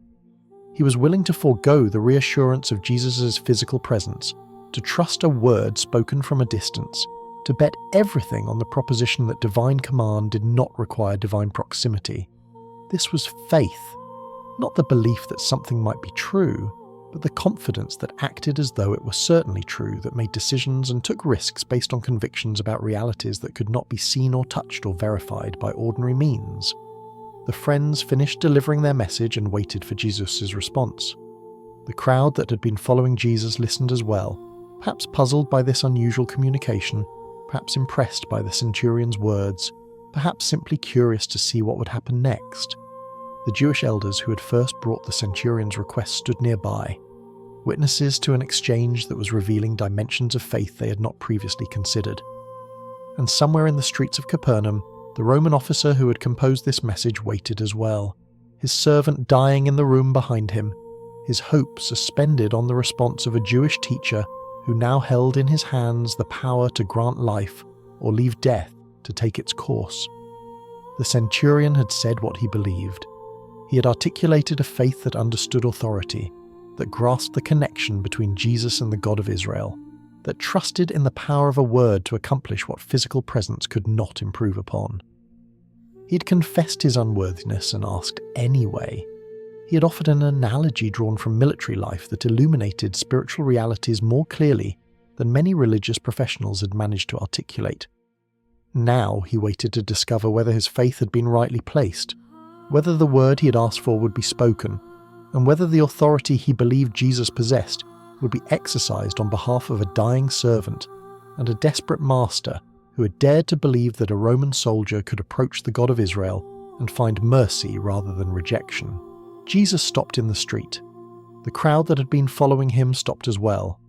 He was willing to forego the reassurance of Jesus' physical presence, to trust a word spoken from a distance, to bet everything on the proposition that divine command did not require divine proximity. This was faith, not the belief that something might be true, but the confidence that acted as though it were certainly true, that made decisions and took risks based on convictions about realities that could not be seen or touched or verified by ordinary means. The friends finished delivering their message and waited for Jesus' response. The crowd that had been following Jesus listened as well, perhaps puzzled by this unusual communication, perhaps impressed by the centurion's words, perhaps simply curious to see what would happen next. The Jewish elders who had first brought the centurion's request stood nearby, witnesses to an exchange that was revealing dimensions of faith they had not previously considered. And somewhere in the streets of Capernaum, the Roman officer who had composed this message waited as well, his servant dying in the room behind him, his hope suspended on the response of a Jewish teacher who now held in his hands the power to grant life or leave death to take its course. The centurion had said what he believed. He had articulated a faith that understood authority, that grasped the connection between Jesus and the God of Israel, that trusted in the power of a word to accomplish what physical presence could not improve upon. He had confessed his unworthiness and asked anyway. He had offered an analogy drawn from military life that illuminated spiritual realities more clearly than many religious professionals had managed to articulate. Now he waited to discover whether his faith had been rightly placed, whether the word he had asked for would be spoken, and whether the authority he believed Jesus possessed would be exercised on behalf of a dying servant and a desperate master who had dared to believe that a Roman soldier could approach the God of Israel and find mercy rather than rejection. Jesus stopped in the street. The crowd that had been following him stopped as well.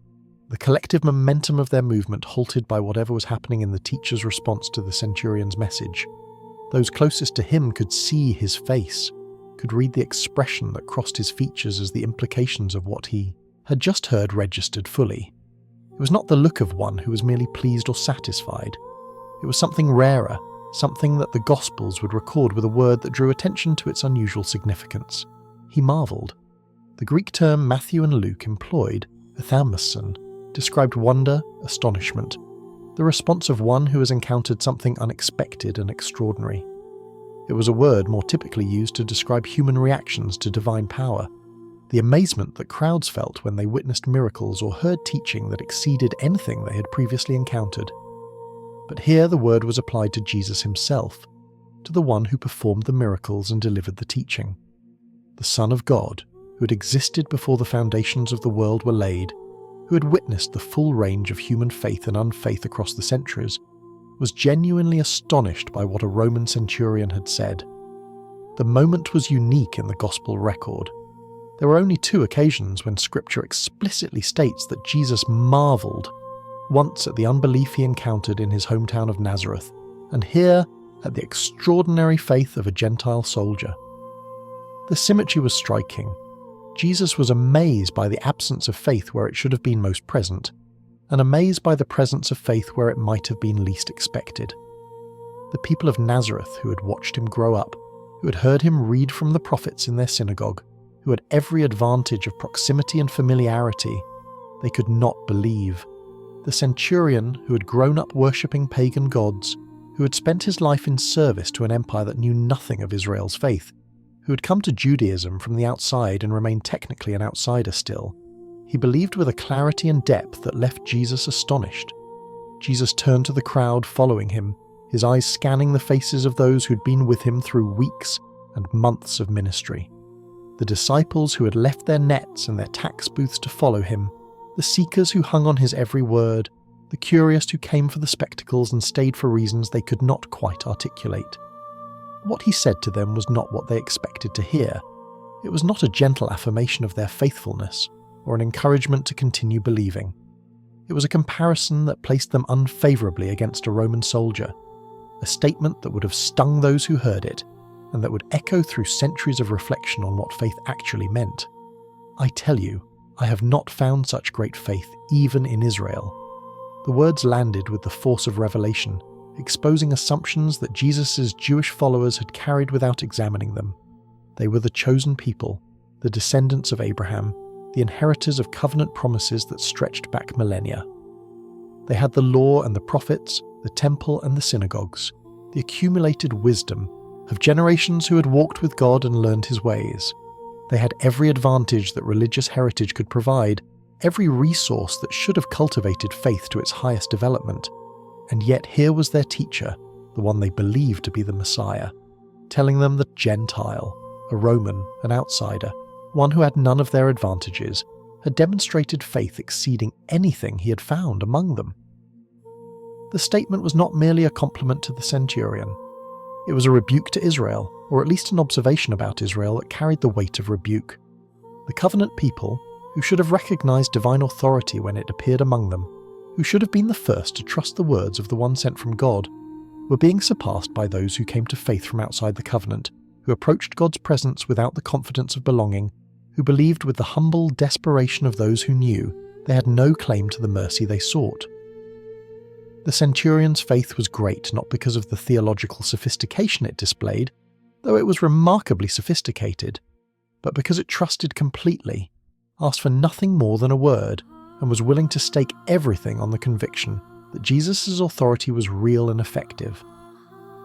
The collective momentum of their movement halted by whatever was happening in the teacher's response to the centurion's message. Those closest to him could see his face, could read the expression that crossed his features as the implications of what he had just heard registered fully. It was not the look of one who was merely pleased or satisfied. It was something rarer, something that the Gospels would record with a word that drew attention to its unusual significance. He marvelled. The Greek term Matthew and Luke employed, athamason, described wonder, astonishment, the response of one who has encountered something unexpected and extraordinary. It was a word more typically used to describe human reactions to divine power, the amazement that crowds felt when they witnessed miracles or heard teaching that exceeded anything they had previously encountered. But here the word was applied to Jesus himself, to the one who performed the miracles and delivered the teaching. The Son of God, who had existed before the foundations of the world were laid, who had witnessed the full range of human faith and unfaith across the centuries, was genuinely astonished by what a Roman centurion had said. The moment was unique in the Gospel record. There were only 2 occasions when Scripture explicitly states that Jesus marvelled, once at the unbelief he encountered in his hometown of Nazareth, and here at the extraordinary faith of a Gentile soldier. The symmetry was striking. Jesus was amazed by the absence of faith where it should have been most present, and amazed by the presence of faith where it might have been least expected. The people of Nazareth who had watched him grow up, who had heard him read from the prophets in their synagogue, who had every advantage of proximity and familiarity, they could not believe. The centurion who had grown up worshipping pagan gods, who had spent his life in service to an empire that knew nothing of Israel's faith, who had come to Judaism from the outside and remained technically an outsider still, he believed with a clarity and depth that left Jesus astonished. Jesus turned to the crowd following him, his eyes scanning the faces of those who'd been with him through weeks and months of ministry. The disciples who had left their nets and their tax booths to follow him, the seekers who hung on his every word, the curious who came for the spectacles and stayed for reasons they could not quite articulate. What he said to them was not what they expected to hear. It was not a gentle affirmation of their faithfulness, or an encouragement to continue believing. It was a comparison that placed them unfavourably against a Roman soldier, a statement that would have stung those who heard it, and that would echo through centuries of reflection on what faith actually meant. I tell you, I have not found such great faith even in Israel. The words landed with the force of revelation, exposing assumptions that Jesus' Jewish followers had carried without examining them. They were the chosen people, the descendants of Abraham, the inheritors of covenant promises that stretched back millennia. They had the law and the prophets, the temple and the synagogues, the accumulated wisdom of generations who had walked with God and learned his ways. They had every advantage that religious heritage could provide, every resource that should have cultivated faith to its highest development. And yet here was their teacher, the one they believed to be the Messiah, telling them the Gentile, a Roman, an outsider, one who had none of their advantages, had demonstrated faith exceeding anything he had found among them. The statement was not merely a compliment to the centurion. It was a rebuke to Israel, or at least an observation about Israel that carried the weight of rebuke. The covenant people, who should have recognized divine authority when it appeared among them, who should have been the first to trust the words of the one sent from God, were being surpassed by those who came to faith from outside the covenant, who approached God's presence without the confidence of belonging, who believed with the humble desperation of those who knew they had no claim to the mercy they sought. The centurion's faith was great not because of the theological sophistication it displayed, though it was remarkably sophisticated, but because it trusted completely, asked for nothing more than a word, and was willing to stake everything on the conviction that Jesus' authority was real and effective.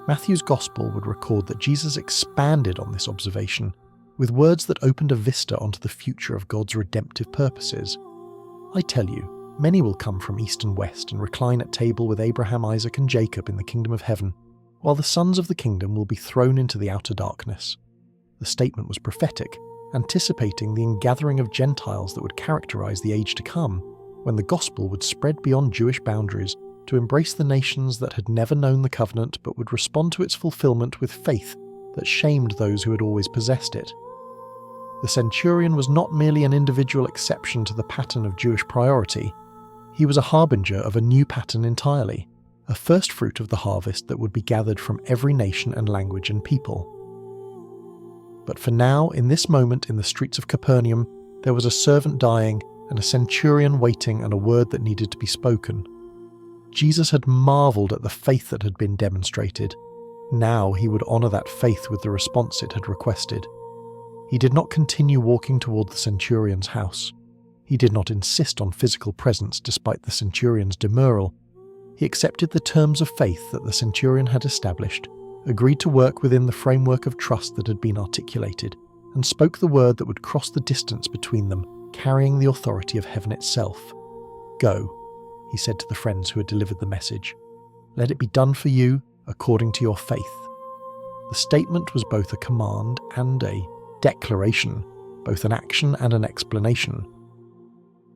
Matthew's Gospel would record that Jesus expanded on this observation with words that opened a vista onto the future of God's redemptive purposes. I tell you, many will come from east and west and recline at table with Abraham, Isaac, and Jacob in the kingdom of heaven, while the sons of the kingdom will be thrown into the outer darkness. The statement was prophetic, anticipating the ingathering of Gentiles that would characterize the age to come, when the gospel would spread beyond Jewish boundaries to embrace the nations that had never known the covenant but would respond to its fulfillment with faith that shamed those who had always possessed it. The centurion was not merely an individual exception to the pattern of Jewish priority. He was a harbinger of a new pattern entirely, a first fruit of the harvest that would be gathered from every nation and language and people. But for now, in this moment in the streets of Capernaum, there was a servant dying and a centurion waiting and a word that needed to be spoken. Jesus had marvelled at the faith that had been demonstrated. Now he would honour that faith with the response it had requested. He did not continue walking toward the centurion's house. He did not insist on physical presence despite the centurion's demurral. He accepted the terms of faith that the centurion had established, agreed to work within the framework of trust that had been articulated, and spoke the word that would cross the distance between them, carrying the authority of heaven itself. "Go," he said to the friends who had delivered the message. "Let it be done for you according to your faith." The statement was both a command and a declaration, both an action and an explanation.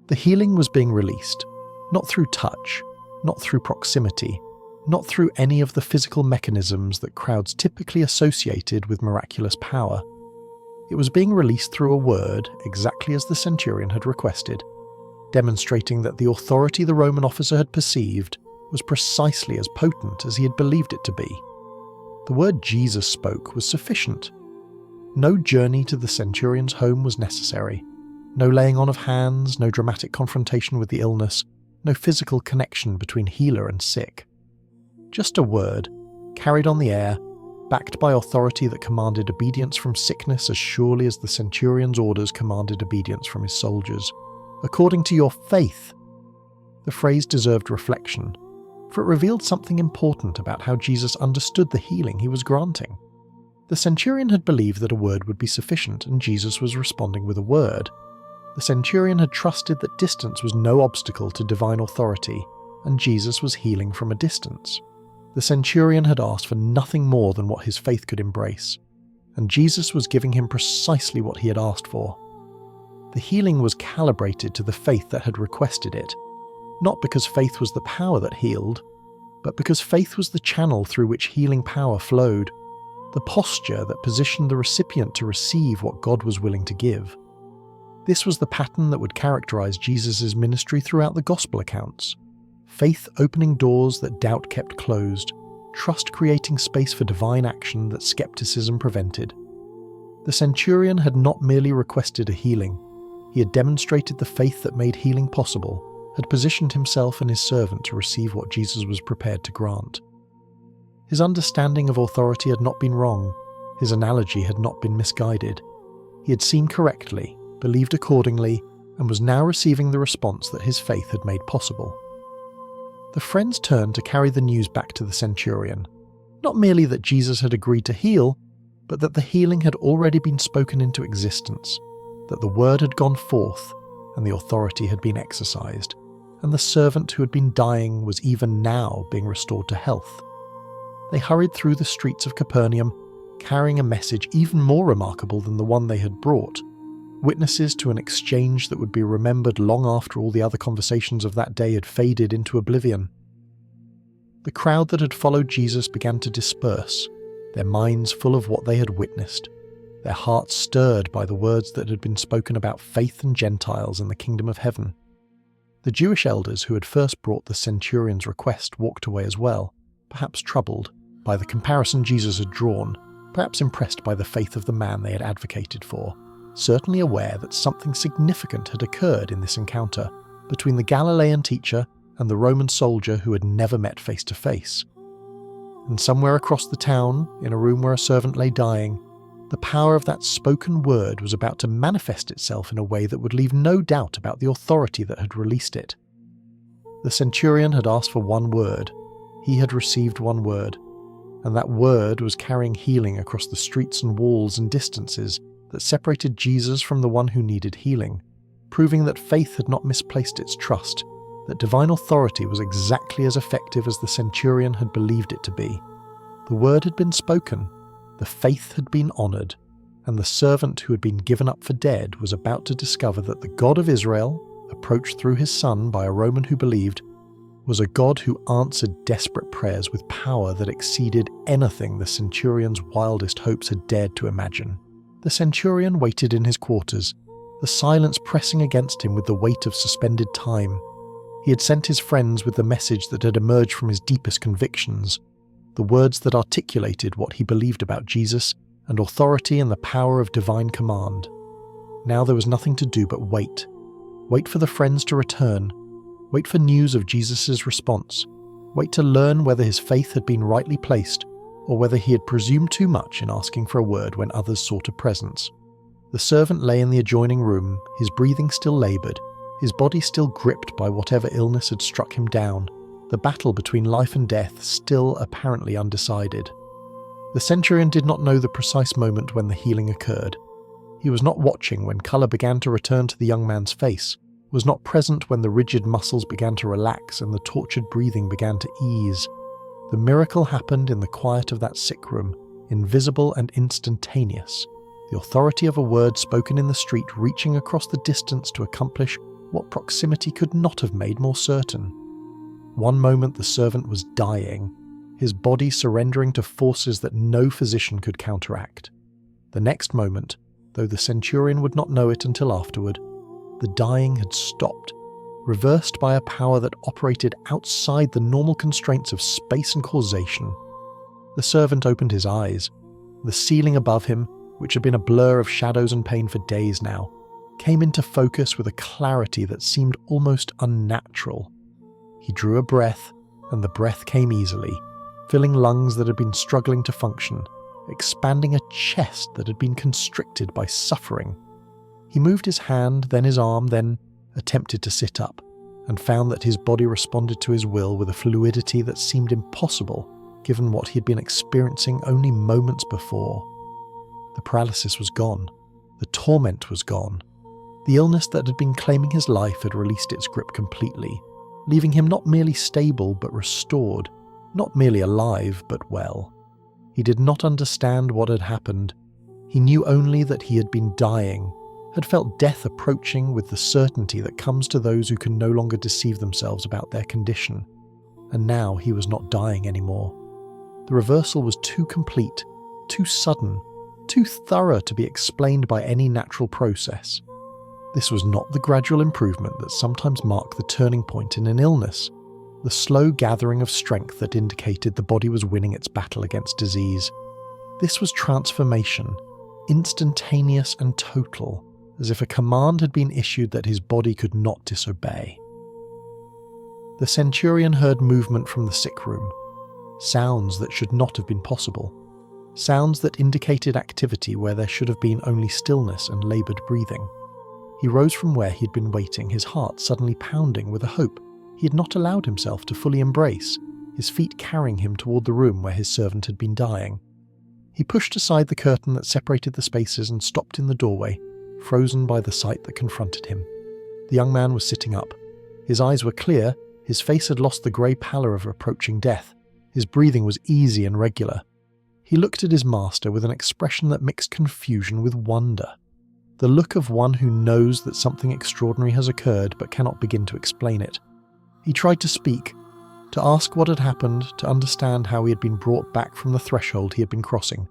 The healing was being released, not through touch, not through proximity, not through any of the physical mechanisms that crowds typically associated with miraculous power. It was being released through a word exactly as the centurion had requested, demonstrating that the authority the Roman officer had perceived was precisely as potent as he had believed it to be. The word Jesus spoke was sufficient. No journey to the centurion's home was necessary. No laying on of hands, no dramatic confrontation with the illness, no physical connection between healer and sick. Just a word, carried on the air, backed by authority that commanded obedience from sickness as surely as the centurion's orders commanded obedience from his soldiers. "According to your faith." The phrase deserved reflection, for it revealed something important about how Jesus understood the healing he was granting. The centurion had believed that a word would be sufficient, and Jesus was responding with a word. The centurion had trusted that distance was no obstacle to divine authority, and Jesus was healing from a distance. The centurion had asked for nothing more than what his faith could embrace, and Jesus was giving him precisely what he had asked for. The healing was calibrated to the faith that had requested it, not because faith was the power that healed, but because faith was the channel through which healing power flowed, the posture that positioned the recipient to receive what God was willing to give. This was the pattern that would characterize Jesus' ministry throughout the Gospel accounts. Faith opening doors that doubt kept closed, trust creating space for divine action that skepticism prevented. The centurion had not merely requested a healing, he had demonstrated the faith that made healing possible, had positioned himself and his servant to receive what Jesus was prepared to grant. His understanding of authority had not been wrong, his analogy had not been misguided. He had seen correctly, believed accordingly, and was now receiving the response that his faith had made possible. The friends turned to carry the news back to the centurion, not merely that Jesus had agreed to heal, but that the healing had already been spoken into existence, that the word had gone forth, and the authority had been exercised, and the servant who had been dying was even now being restored to health. They hurried through the streets of Capernaum, carrying a message even more remarkable than the one they had brought, witnesses to an exchange that would be remembered long after all the other conversations of that day had faded into oblivion. The crowd that had followed Jesus began to disperse, their minds full of what they had witnessed, their hearts stirred by the words that had been spoken about faith and Gentiles in the kingdom of heaven. The Jewish elders who had first brought the centurion's request walked away as well, perhaps troubled by the comparison Jesus had drawn, perhaps impressed by the faith of the man they had advocated for, certainly aware that something significant had occurred in this encounter between the Galilean teacher and the Roman soldier who had never met face to face. And somewhere across the town, in a room where a servant lay dying, the power of that spoken word was about to manifest itself in a way that would leave no doubt about the authority that had released it. The centurion had asked for one word. He had received one word. And that word was carrying healing across the streets and walls and distances that separated Jesus from the one who needed healing, proving that faith had not misplaced its trust, that divine authority was exactly as effective as the centurion had believed it to be. The word had been spoken, the faith had been honoured, and the servant who had been given up for dead was about to discover that the God of Israel, approached through his son by a Roman who believed, was a God who answered desperate prayers with power that exceeded anything the centurion's wildest hopes had dared to imagine. The centurion waited in his quarters, the silence pressing against him with the weight of suspended time. He had sent his friends with the message that had emerged from his deepest convictions, the words that articulated what he believed about Jesus and authority and the power of divine command. Now there was nothing to do but wait. Wait for the friends to return. Wait for news of Jesus' response. Wait to learn whether his faith had been rightly placed, or whether he had presumed too much in asking for a word when others sought a presence. The servant lay in the adjoining room, his breathing still laboured, his body still gripped by whatever illness had struck him down, the battle between life and death still apparently undecided. The centurion did not know the precise moment when the healing occurred. He was not watching when colour began to return to the young man's face, was not present when the rigid muscles began to relax and the tortured breathing began to ease. The miracle happened in the quiet of that sick room, invisible and instantaneous, the authority of a word spoken in the street reaching across the distance to accomplish what proximity could not have made more certain. One moment the servant was dying, his body surrendering to forces that no physician could counteract. The next moment, though the centurion would not know it until afterward, the dying had stopped, reversed by a power that operated outside the normal constraints of space and causation. The servant opened his eyes. The ceiling above him, which had been a blur of shadows and pain for days now, came into focus with a clarity that seemed almost unnatural. He drew a breath, and the breath came easily, filling lungs that had been struggling to function, expanding a chest that had been constricted by suffering. He moved his hand, then his arm, then attempted to sit up, and found that his body responded to his will with a fluidity that seemed impossible, given what he had been experiencing only moments before. The paralysis was gone. The torment was gone. The illness that had been claiming his life had released its grip completely, leaving him not merely stable but restored, not merely alive but well. He did not understand what had happened. He knew only that he had been dying, had felt death approaching with the certainty that comes to those who can no longer deceive themselves about their condition. And now he was not dying anymore. The reversal was too complete, too sudden, too thorough to be explained by any natural process. This was not the gradual improvement that sometimes marked the turning point in an illness, the slow gathering of strength that indicated the body was winning its battle against disease. This was transformation, instantaneous and total, as if a command had been issued that his body could not disobey. The centurion heard movement from the sick room, sounds that should not have been possible, sounds that indicated activity where there should have been only stillness and laboured breathing. He rose from where he had been waiting, his heart suddenly pounding with a hope he had not allowed himself to fully embrace, his feet carrying him toward the room where his servant had been dying. He pushed aside the curtain that separated the spaces and stopped in the doorway, frozen by the sight that confronted him. The young man was sitting up. His eyes were clear, his face had lost the grey pallor of approaching death, his breathing was easy and regular. He looked at his master with an expression that mixed confusion with wonder, the look of one who knows that something extraordinary has occurred but cannot begin to explain it. He tried to speak, to ask what had happened, to understand how he had been brought back from the threshold he had been crossing.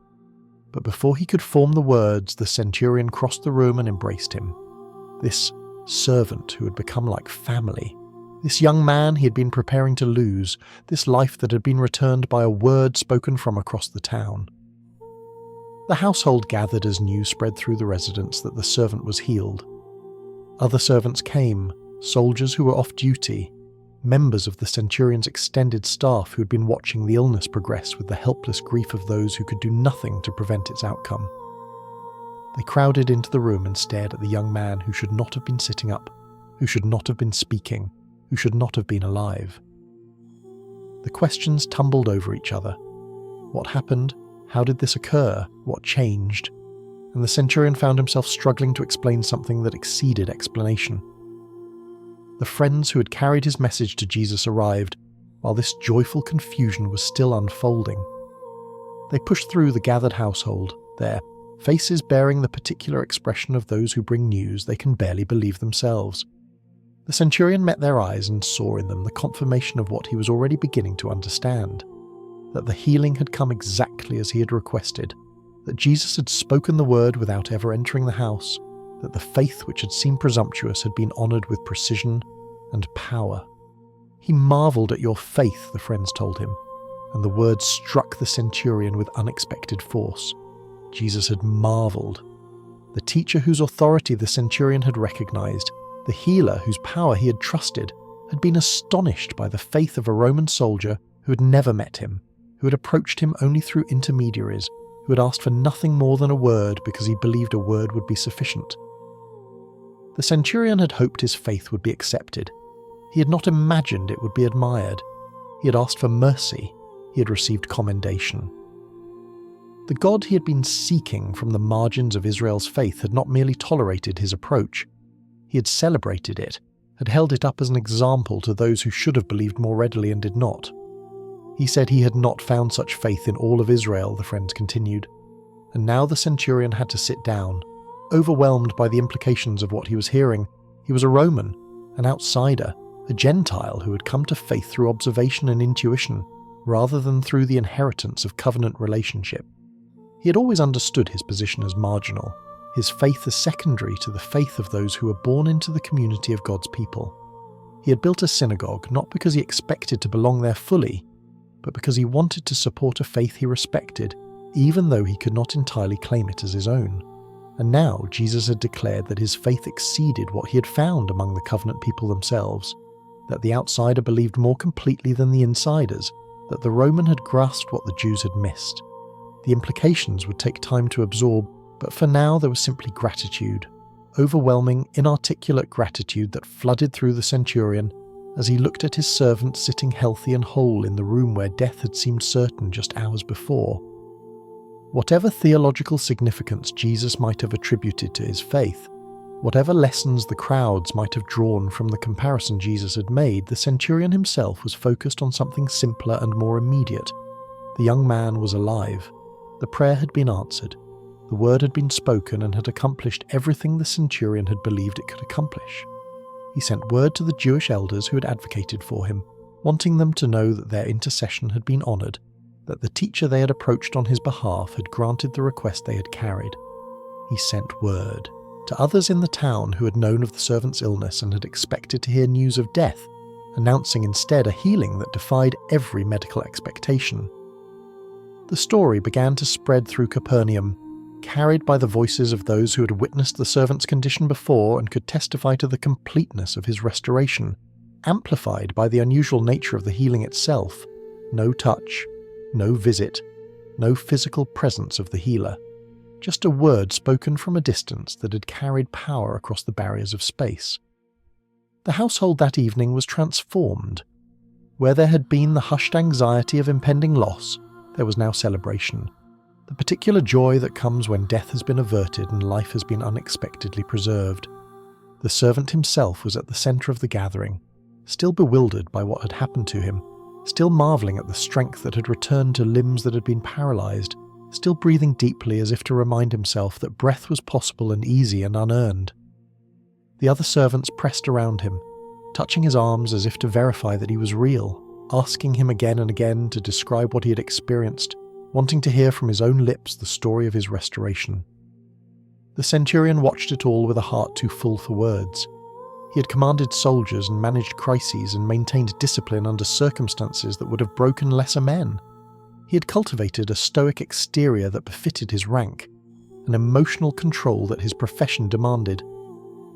But before he could form the words, the centurion crossed the room and embraced him. This servant who had become like family, this young man he had been preparing to lose, this life that had been returned by a word spoken from across the town. The household gathered as news spread through the residence that the servant was healed. Other servants came, soldiers who were off duty, members of the centurion's extended staff who had been watching the illness progress with the helpless grief of those who could do nothing to prevent its outcome. They crowded into the room and stared at the young man who should not have been sitting up, who should not have been speaking, who should not have been alive. The questions tumbled over each other. What happened? How did this occur? What changed? And the centurion found himself struggling to explain something that exceeded explanation. The friends who had carried his message to Jesus arrived, while this joyful confusion was still unfolding. They pushed through the gathered household, their faces bearing the particular expression of those who bring news they can barely believe themselves. The centurion met their eyes and saw in them the confirmation of what he was already beginning to understand, that the healing had come exactly as he had requested, that Jesus had spoken the word without ever entering the house, that the faith which had seemed presumptuous had been honoured with precision and power. He marvelled at your faith, the friends told him, and the word struck the centurion with unexpected force. Jesus had marvelled. The teacher whose authority the centurion had recognised, the healer whose power he had trusted, had been astonished by the faith of a Roman soldier who had never met him, who had approached him only through intermediaries, who had asked for nothing more than a word because he believed a word would be sufficient. The centurion had hoped his faith would be accepted. He had not imagined it would be admired. He had asked for mercy. He had received commendation. The God he had been seeking from the margins of Israel's faith had not merely tolerated his approach. He had celebrated it, had held it up as an example to those who should have believed more readily and did not. He said he had not found such faith in all of Israel, the friends continued. And now the centurion had to sit down, overwhelmed by the implications of what he was hearing. He was a Roman, an outsider, a Gentile who had come to faith through observation and intuition, rather than through the inheritance of covenant relationship. He had always understood his position as marginal, his faith as secondary to the faith of those who were born into the community of God's people. He had built a synagogue not because he expected to belong there fully, but because he wanted to support a faith he respected, even though he could not entirely claim it as his own. And now Jesus had declared that his faith exceeded what he had found among the covenant people themselves, that the outsider believed more completely than the insiders, that the Roman had grasped what the Jews had missed. The implications would take time to absorb, but for now there was simply gratitude, overwhelming, inarticulate gratitude that flooded through the centurion as he looked at his servant sitting healthy and whole in the room where death had seemed certain just hours before. Whatever theological significance Jesus might have attributed to his faith, whatever lessons the crowds might have drawn from the comparison Jesus had made, the centurion himself was focused on something simpler and more immediate. The young man was alive. The prayer had been answered. The word had been spoken and had accomplished everything the centurion had believed it could accomplish. He sent word to the Jewish elders who had advocated for him, wanting them to know that their intercession had been honoured, that the teacher they had approached on his behalf had granted the request they had carried. He sent word to others in the town who had known of the servant's illness and had expected to hear news of death, announcing instead a healing that defied every medical expectation. The story began to spread through Capernaum, carried by the voices of those who had witnessed the servant's condition before and could testify to the completeness of his restoration, amplified by the unusual nature of the healing itself. No touch, no visit, no physical presence of the healer, just a word spoken from a distance that had carried power across the barriers of space. The household that evening was transformed. Where there had been the hushed anxiety of impending loss, there was now celebration. The particular joy that comes when death has been averted and life has been unexpectedly preserved. The servant himself was at the centre of the gathering, still bewildered by what had happened to him, still marvelling at the strength that had returned to limbs that had been paralysed, still breathing deeply as if to remind himself that breath was possible and easy and unearned. The other servants pressed around him, touching his arms as if to verify that he was real, asking him again and again to describe what he had experienced, wanting to hear from his own lips the story of his restoration. The centurion watched it all with a heart too full for words. He had commanded soldiers and managed crises and maintained discipline under circumstances that would have broken lesser men. He had cultivated a stoic exterior that befitted his rank, an emotional control that his profession demanded.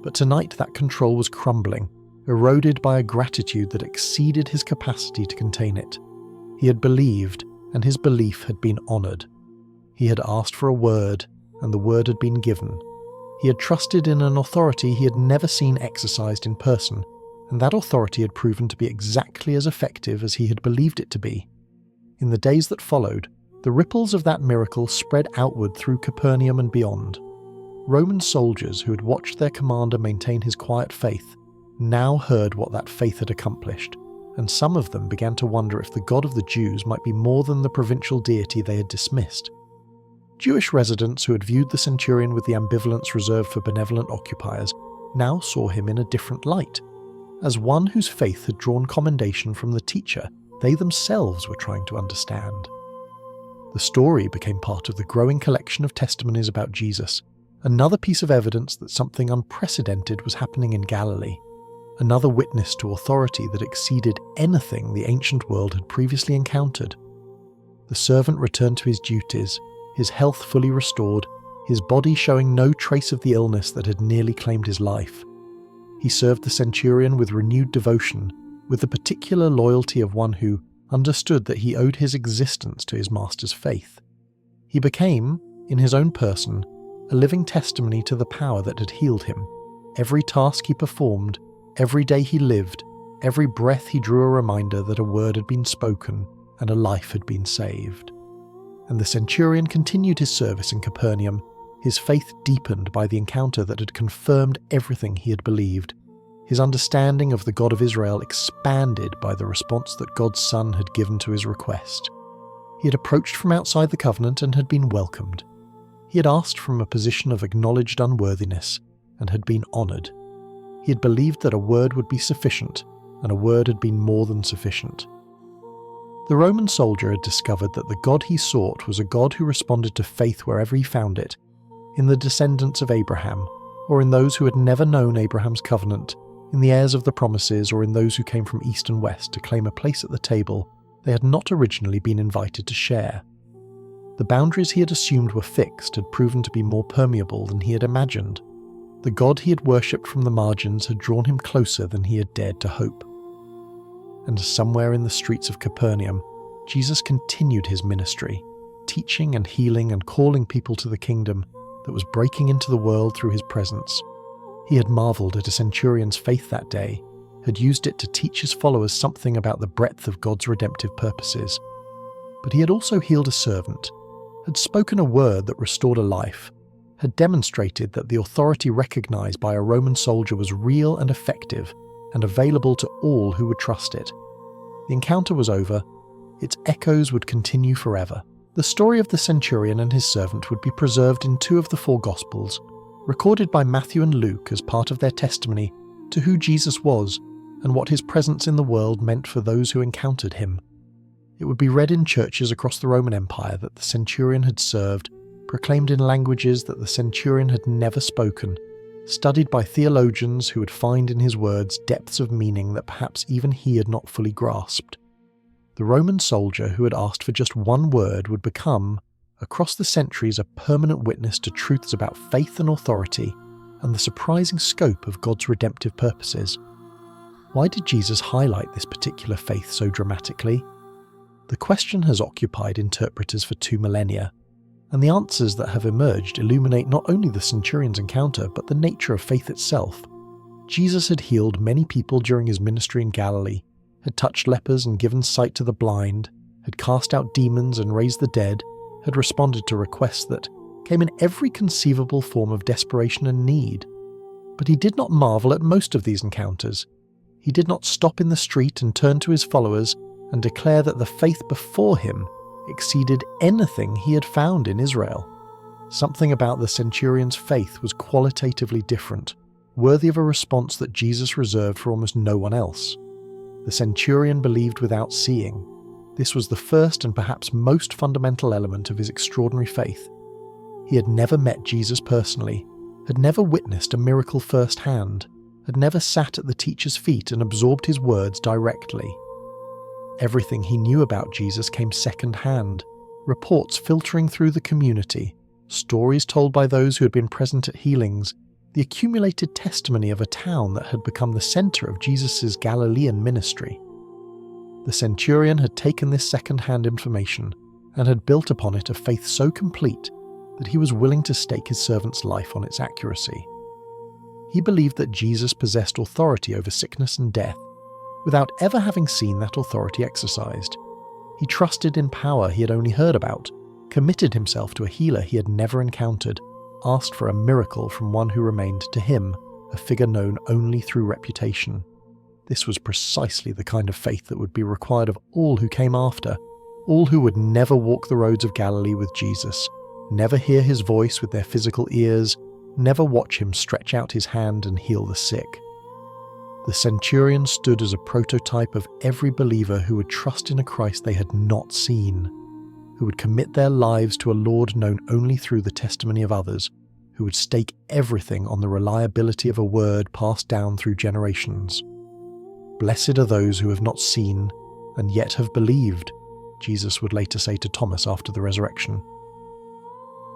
But tonight that control was crumbling, eroded by a gratitude that exceeded his capacity to contain it. He had believed, and his belief had been honoured. He had asked for a word, and the word had been given. He had trusted in an authority he had never seen exercised in person, and that authority had proven to be exactly as effective as he had believed it to be. In the days that followed, the ripples of that miracle spread outward through Capernaum and beyond. Roman soldiers who had watched their commander maintain his quiet faith now heard what that faith had accomplished, and some of them began to wonder if the God of the Jews might be more than the provincial deity they had dismissed. Jewish residents who had viewed the centurion with the ambivalence reserved for benevolent occupiers now saw him in a different light, as one whose faith had drawn commendation from the teacher they themselves were trying to understand. The story became part of the growing collection of testimonies about Jesus, another piece of evidence that something unprecedented was happening in Galilee, another witness to authority that exceeded anything the ancient world had previously encountered. The servant returned to his duties, his health fully restored, his body showing no trace of the illness that had nearly claimed his life. He served the centurion with renewed devotion, with the particular loyalty of one who understood that he owed his existence to his master's faith. He became, in his own person, a living testimony to the power that had healed him. Every task he performed, every day he lived, every breath he drew a reminder that a word had been spoken and a life had been saved. And the centurion continued his service in Capernaum, his faith deepened by the encounter that had confirmed everything he had believed. His understanding of the God of Israel expanded by the response that God's Son had given to his request. He had approached from outside the covenant and had been welcomed. He had asked from a position of acknowledged unworthiness and had been honoured. He had believed that a word would be sufficient, and a word had been more than sufficient. The Roman soldier had discovered that the God he sought was a God who responded to faith wherever he found it, in the descendants of Abraham, or in those who had never known Abraham's covenant, in the heirs of the promises, or in those who came from east and west to claim a place at the table they had not originally been invited to share. The boundaries he had assumed were fixed had proven to be more permeable than he had imagined. The God he had worshipped from the margins had drawn him closer than he had dared to hope. And somewhere in the streets of Capernaum, Jesus continued his ministry, teaching and healing and calling people to the kingdom that was breaking into the world through his presence. He had marvelled at a centurion's faith that day, had used it to teach his followers something about the breadth of God's redemptive purposes. But he had also healed a servant, had spoken a word that restored a life, had demonstrated that the authority recognised by a Roman soldier was real and effective and available to all who would trust it. The encounter was over. Its echoes would continue forever. The story of the centurion and his servant would be preserved in 2 of the 4 Gospels, recorded by Matthew and Luke as part of their testimony to who Jesus was and what his presence in the world meant for those who encountered him. It would be read in churches across the Roman Empire that the centurion had served, proclaimed in languages that the centurion had never spoken, studied by theologians who would find in his words depths of meaning that perhaps even he had not fully grasped. The Roman soldier who had asked for just one word would become, across the centuries, a permanent witness to truths about faith and authority and the surprising scope of God's redemptive purposes. Why did Jesus highlight this particular faith so dramatically? The question has occupied interpreters for 2 millennia, and the answers that have emerged illuminate not only the centurion's encounter but the nature of faith itself. Jesus had healed many people during his ministry in Galilee, had touched lepers and given sight to the blind, had cast out demons and raised the dead, had responded to requests that came in every conceivable form of desperation and need. But he did not marvel at most of these encounters. He did not stop in the street and turn to his followers and declare that the faith before him exceeded anything he had found in Israel. Something about the centurion's faith was qualitatively different, worthy of a response that Jesus reserved for almost no one else. The centurion believed without seeing. This was the first and perhaps most fundamental element of his extraordinary faith. He had never met Jesus personally, had never witnessed a miracle firsthand, had never sat at the teacher's feet and absorbed his words directly. Everything he knew about Jesus came second-hand, reports filtering through the community, stories told by those who had been present at healings, the accumulated testimony of a town that had become the center of Jesus' Galilean ministry. The centurion had taken this second-hand information and had built upon it a faith so complete that he was willing to stake his servant's life on its accuracy. He believed that Jesus possessed authority over sickness and death, without ever having seen that authority exercised. He trusted in power he had only heard about, committed himself to a healer he had never encountered, asked for a miracle from one who remained to him a figure known only through reputation. This was precisely the kind of faith that would be required of all who came after, all who would never walk the roads of Galilee with Jesus, never hear his voice with their physical ears, never watch him stretch out his hand and heal the sick. The centurion stood as a prototype of every believer who would trust in a Christ they had not seen, who would commit their lives to a Lord known only through the testimony of others, who would stake everything on the reliability of a word passed down through generations. Blessed are those who have not seen and yet have believed, Jesus would later say to Thomas after the resurrection.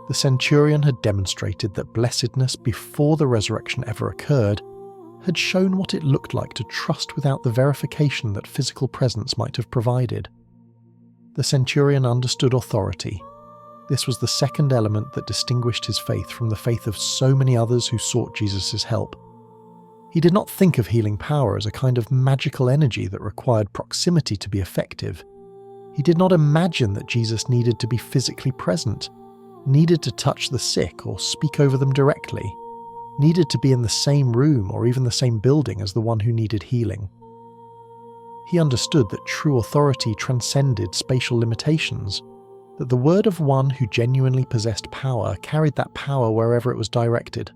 The centurion had demonstrated that blessedness before the resurrection ever occurred had shown what it looked like to trust without the verification that physical presence might have provided. The centurion understood authority. This was the second element that distinguished his faith from the faith of so many others who sought Jesus' help. He did not think of healing power as a kind of magical energy that required proximity to be effective. He did not imagine that Jesus needed to be physically present, needed to touch the sick or speak over them directly, needed to be in the same room or even the same building as the one who needed healing. He understood that true authority transcended spatial limitations, that the word of one who genuinely possessed power carried that power wherever it was directed.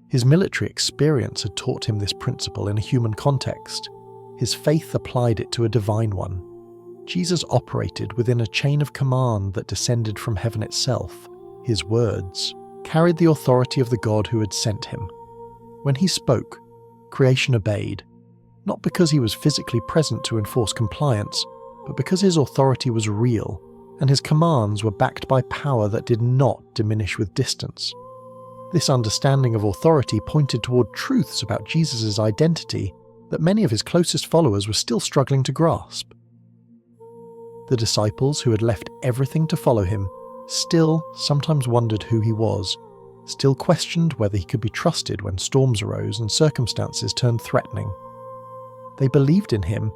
His military experience had taught him this principle in a human context. His faith applied it to a divine one. Jesus operated within a chain of command that descended from heaven itself. His words carried the authority of the God who had sent him. When he spoke, creation obeyed, not because he was physically present to enforce compliance, but because his authority was real, and his commands were backed by power that did not diminish with distance. This understanding of authority pointed toward truths about Jesus' identity that many of his closest followers were still struggling to grasp. The disciples who had left everything to follow him still sometimes wondered who he was, still questioned whether he could be trusted when storms arose and circumstances turned threatening. They believed in him,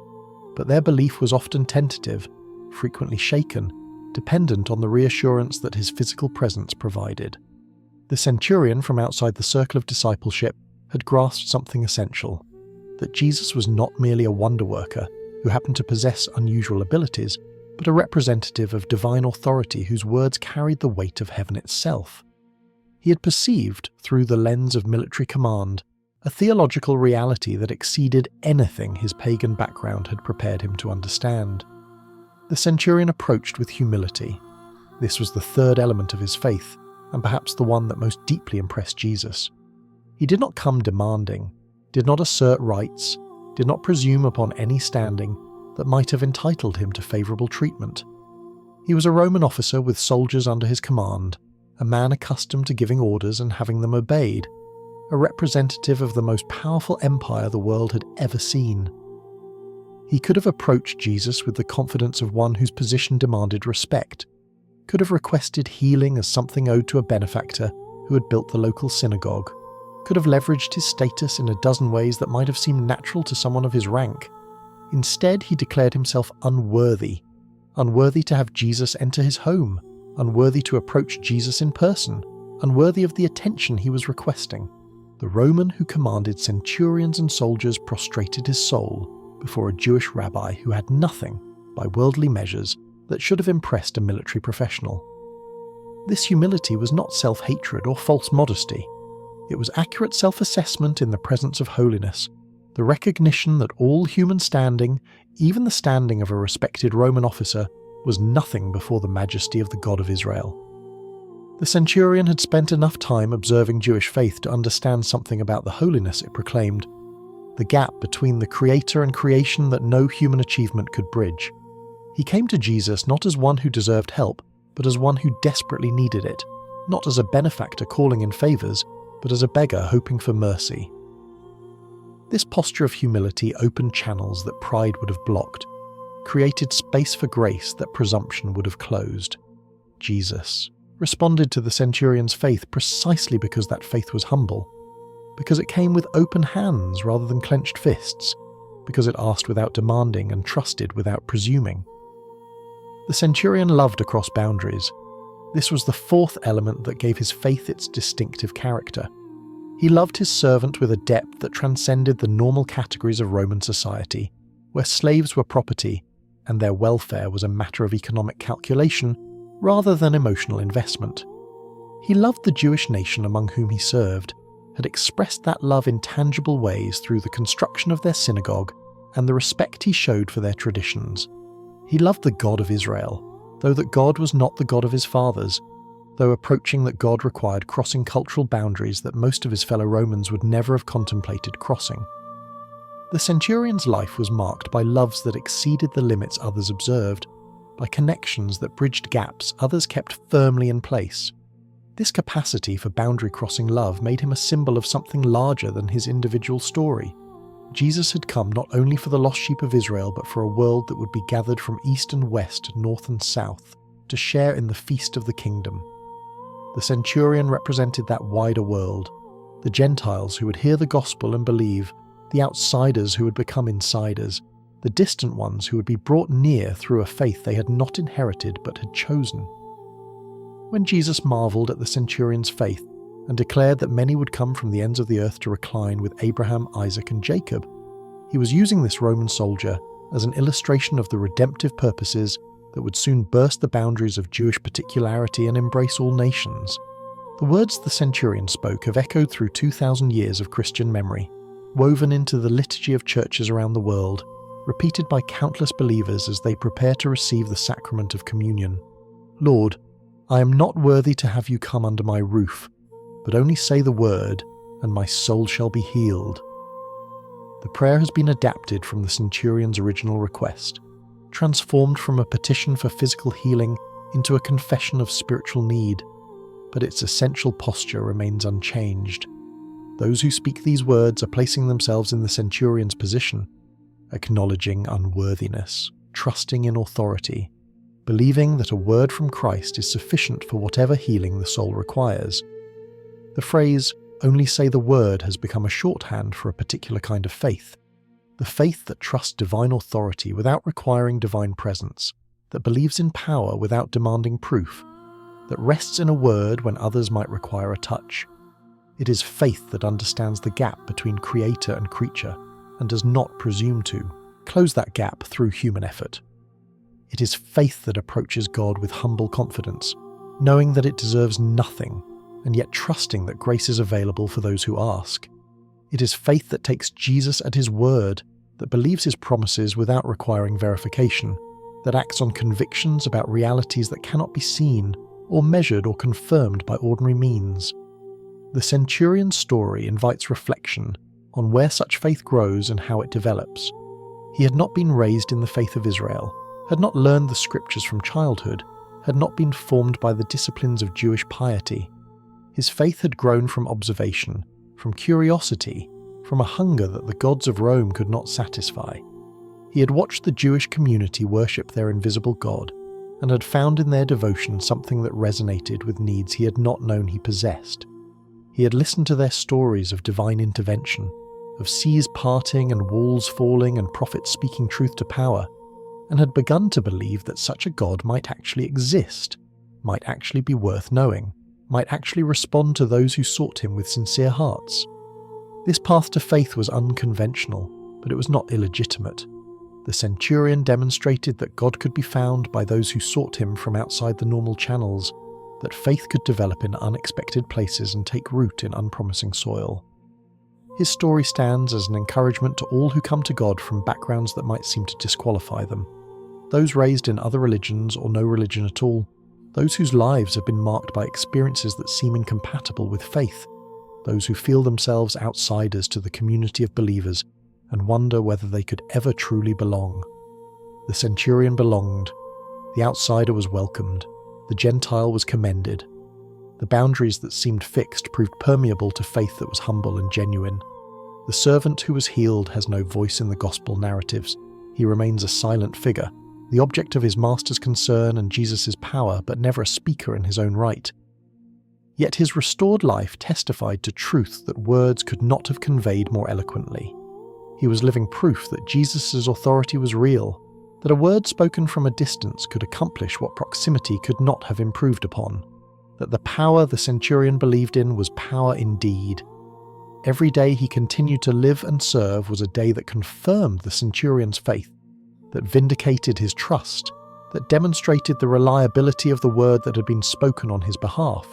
but their belief was often tentative, frequently shaken, dependent on the reassurance that his physical presence provided. The centurion from outside the circle of discipleship had grasped something essential, that Jesus was not merely a wonder worker who happened to possess unusual abilities, but a representative of divine authority whose words carried the weight of heaven itself. He had perceived, through the lens of military command, a theological reality that exceeded anything his pagan background had prepared him to understand. The centurion approached with humility. This was the third element of his faith, and perhaps the one that most deeply impressed Jesus. He did not come demanding, did not assert rights, did not presume upon any standing that might have entitled him to favourable treatment. He was a Roman officer with soldiers under his command, a man accustomed to giving orders and having them obeyed, a representative of the most powerful empire the world had ever seen. He could have approached Jesus with the confidence of one whose position demanded respect, could have requested healing as something owed to a benefactor who had built the local synagogue, could have leveraged his status in a dozen ways that might have seemed natural to someone of his rank. Instead, he declared himself unworthy to have Jesus enter his home, unworthy to approach Jesus in person, unworthy of the attention he was requesting. The Roman who commanded centurions and soldiers prostrated his soul before a Jewish rabbi who had nothing, by worldly measures, that should have impressed a military professional. This humility was not self-hatred or false modesty. It was accurate self-assessment in the presence of holiness, the recognition that all human standing, even the standing of a respected Roman officer, was nothing before the majesty of the God of Israel. The centurion had spent enough time observing Jewish faith to understand something about the holiness it proclaimed, the gap between the Creator and creation that no human achievement could bridge. He came to Jesus not as one who deserved help, but as one who desperately needed it, not as a benefactor calling in favours, but as a beggar hoping for mercy. This posture of humility opened channels that pride would have blocked, created space for grace that presumption would have closed. Jesus responded to the centurion's faith precisely because that faith was humble, because it came with open hands rather than clenched fists, because it asked without demanding and trusted without presuming. The centurion loved across boundaries. This was the fourth element that gave his faith its distinctive character. He loved his servant with a depth that transcended the normal categories of Roman society, where slaves were property and their welfare was a matter of economic calculation rather than emotional investment. He loved the Jewish nation among whom he served, had expressed that love in tangible ways through the construction of their synagogue and the respect he showed for their traditions. He loved the God of Israel, though that God was not the God of his fathers, though approaching that God required crossing cultural boundaries that most of his fellow Romans would never have contemplated crossing. The centurion's life was marked by loves that exceeded the limits others observed, by connections that bridged gaps others kept firmly in place. This capacity for boundary-crossing love made him a symbol of something larger than his individual story. Jesus had come not only for the lost sheep of Israel, but for a world that would be gathered from east and west, north and south, to share in the feast of the kingdom. The centurion represented that wider world, the Gentiles who would hear the gospel and believe, the outsiders who would become insiders, the distant ones who would be brought near through a faith they had not inherited but had chosen. When Jesus marvelled at the centurion's faith and declared that many would come from the ends of the earth to recline with Abraham, Isaac and Jacob, he was using this Roman soldier as an illustration of the redemptive purposes that would soon burst the boundaries of Jewish particularity and embrace all nations. The words the centurion spoke have echoed through 2,000 years of Christian memory, woven into the liturgy of churches around the world, repeated by countless believers as they prepare to receive the sacrament of communion. Lord, I am not worthy to have you come under my roof, but only say the word, and my soul shall be healed. The prayer has been adapted from the centurion's original request, transformed from a petition for physical healing into a confession of spiritual need, but its essential posture remains unchanged. Those who speak these words are placing themselves in the centurion's position, acknowledging unworthiness, trusting in authority, believing that a word from Christ is sufficient for whatever healing the soul requires. The phrase, "only say the word," has become a shorthand for a particular kind of faith, the faith that trusts divine authority without requiring divine presence, that believes in power without demanding proof, that rests in a word when others might require a touch. It is faith that understands the gap between creator and creature and does not presume to close that gap through human effort. It is faith that approaches God with humble confidence, knowing that it deserves nothing, and yet trusting that grace is available for those who ask. It is faith that takes Jesus at his word, that believes his promises without requiring verification, that acts on convictions about realities that cannot be seen, or measured or confirmed by ordinary means. The centurion's story invites reflection on where such faith grows and how it develops. He had not been raised in the faith of Israel, had not learned the scriptures from childhood, had not been formed by the disciplines of Jewish piety. His faith had grown from observation, from curiosity, from a hunger that the gods of Rome could not satisfy. He had watched the Jewish community worship their invisible God, and had found in their devotion something that resonated with needs he had not known he possessed. He had listened to their stories of divine intervention, of seas parting and walls falling and prophets speaking truth to power, and had begun to believe that such a God might actually exist, might actually be worth knowing, might actually respond to those who sought him with sincere hearts. This path to faith was unconventional, but it was not illegitimate. The The centurion demonstrated that God could be found by those who sought him from outside the normal channels, that faith could develop in unexpected places and take root in unpromising soil. His story stands as an encouragement to all who come to God from backgrounds that might seem to disqualify them. Those raised in other religions or no religion at all, those whose lives have been marked by experiences that seem incompatible with faith, those who feel themselves outsiders to the community of believers and wonder whether they could ever truly belong. The centurion belonged. The outsider was welcomed. The Gentile was commended. The boundaries that seemed fixed proved permeable to faith that was humble and genuine. The servant who was healed has no voice in the gospel narratives. He remains a silent figure, the object of his master's concern and Jesus' power, but never a speaker in his own right. Yet his restored life testified to truth that words could not have conveyed more eloquently. He was living proof that Jesus' authority was real, that a word spoken from a distance could accomplish what proximity could not have improved upon, that the power the centurion believed in was power indeed. Every day he continued to live and serve was a day that confirmed the centurion's faith, that vindicated his trust, that demonstrated the reliability of the word that had been spoken on his behalf.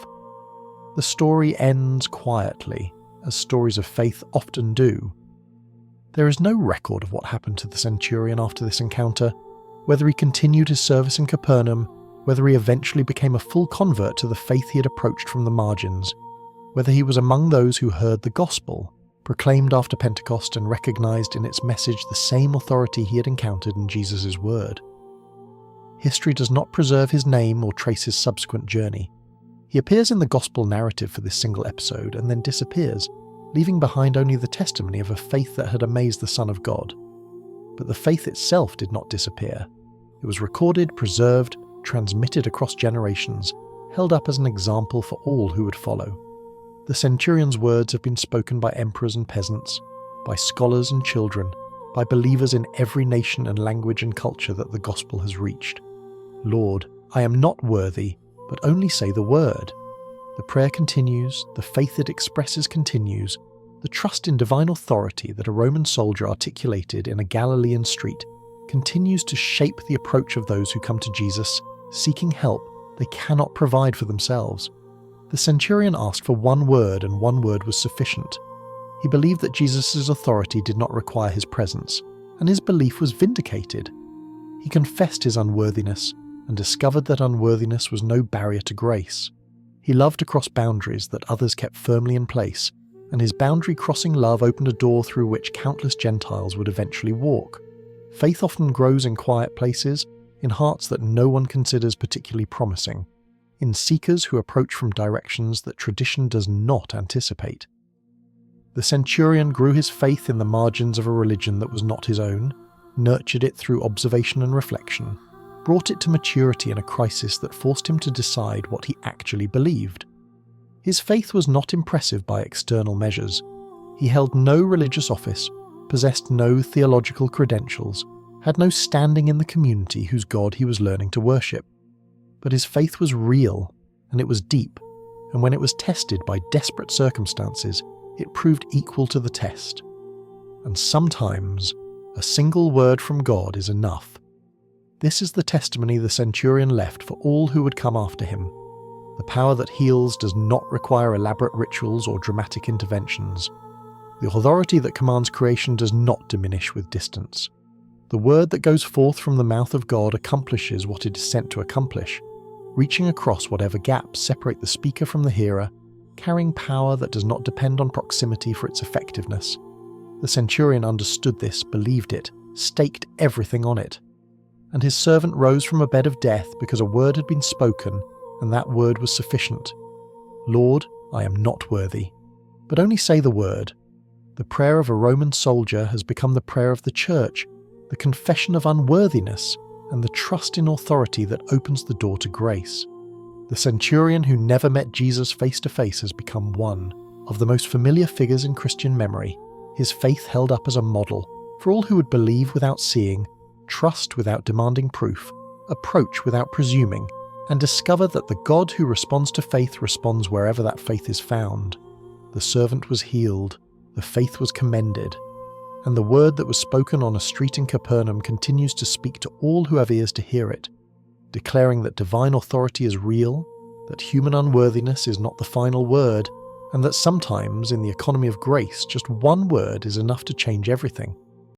The story ends quietly, as stories of faith often do. There is no record of what happened to the centurion after this encounter, whether he continued his service in Capernaum, whether he eventually became a full convert to the faith he had approached from the margins, whether he was among those who heard the gospel, proclaimed after Pentecost and recognized in its message the same authority he had encountered in Jesus' word. History does not preserve his name or trace his subsequent journey. He appears in the gospel narrative for this single episode and then disappears, leaving behind only the testimony of a faith that had amazed the Son of God. But the faith itself did not disappear. It was recorded, preserved, transmitted across generations, held up as an example for all who would follow. The centurion's words have been spoken by emperors and peasants, by scholars and children, by believers in every nation and language and culture that the gospel has reached. Lord, I am not worthy, but only say the word. The prayer continues, the faith it expresses continues, the trust in divine authority that a Roman soldier articulated in a Galilean street continues to shape the approach of those who come to Jesus, seeking help they cannot provide for themselves. The centurion asked for one word, and one word was sufficient. He believed that Jesus' authority did not require his presence, and his belief was vindicated. He confessed his unworthiness and discovered that unworthiness was no barrier to grace. He loved across boundaries that others kept firmly in place, and his boundary-crossing love opened a door through which countless Gentiles would eventually walk. Faith often grows in quiet places, in hearts that no one considers particularly promising, in seekers who approach from directions that tradition does not anticipate. The centurion grew his faith in the margins of a religion that was not his own, nurtured it through observation and reflection, brought it to maturity in a crisis that forced him to decide what he actually believed. His faith was not impressive by external measures. He held no religious office, possessed no theological credentials, had no standing in the community whose God he was learning to worship. But his faith was real, and it was deep, and when it was tested by desperate circumstances, it proved equal to the test. And sometimes, a single word from God is enough. This is the testimony the centurion left for all who would come after him. The power that heals does not require elaborate rituals or dramatic interventions. The authority that commands creation does not diminish with distance. The word that goes forth from the mouth of God accomplishes what it is sent to accomplish, reaching across whatever gaps separate the speaker from the hearer, carrying power that does not depend on proximity for its effectiveness. The centurion understood this, believed it, staked everything on it. And his servant rose from a bed of death because a word had been spoken, and that word was sufficient. Lord, I am not worthy, but only say the word. The prayer of a Roman soldier has become the prayer of the church, the confession of unworthiness, and the trust in authority that opens the door to grace. The centurion who never met Jesus face to face has become one of the most familiar figures in Christian memory, his faith held up as a model for all who would believe without seeing, trust without demanding proof, approach without presuming, and discover that the God who responds to faith responds wherever that faith is found. The servant was healed, the faith was commended, and the word that was spoken on a street in Capernaum continues to speak to all who have ears to hear it, declaring that divine authority is real, that human unworthiness is not the final word, and that sometimes, in the economy of grace, just one word is enough to change everything.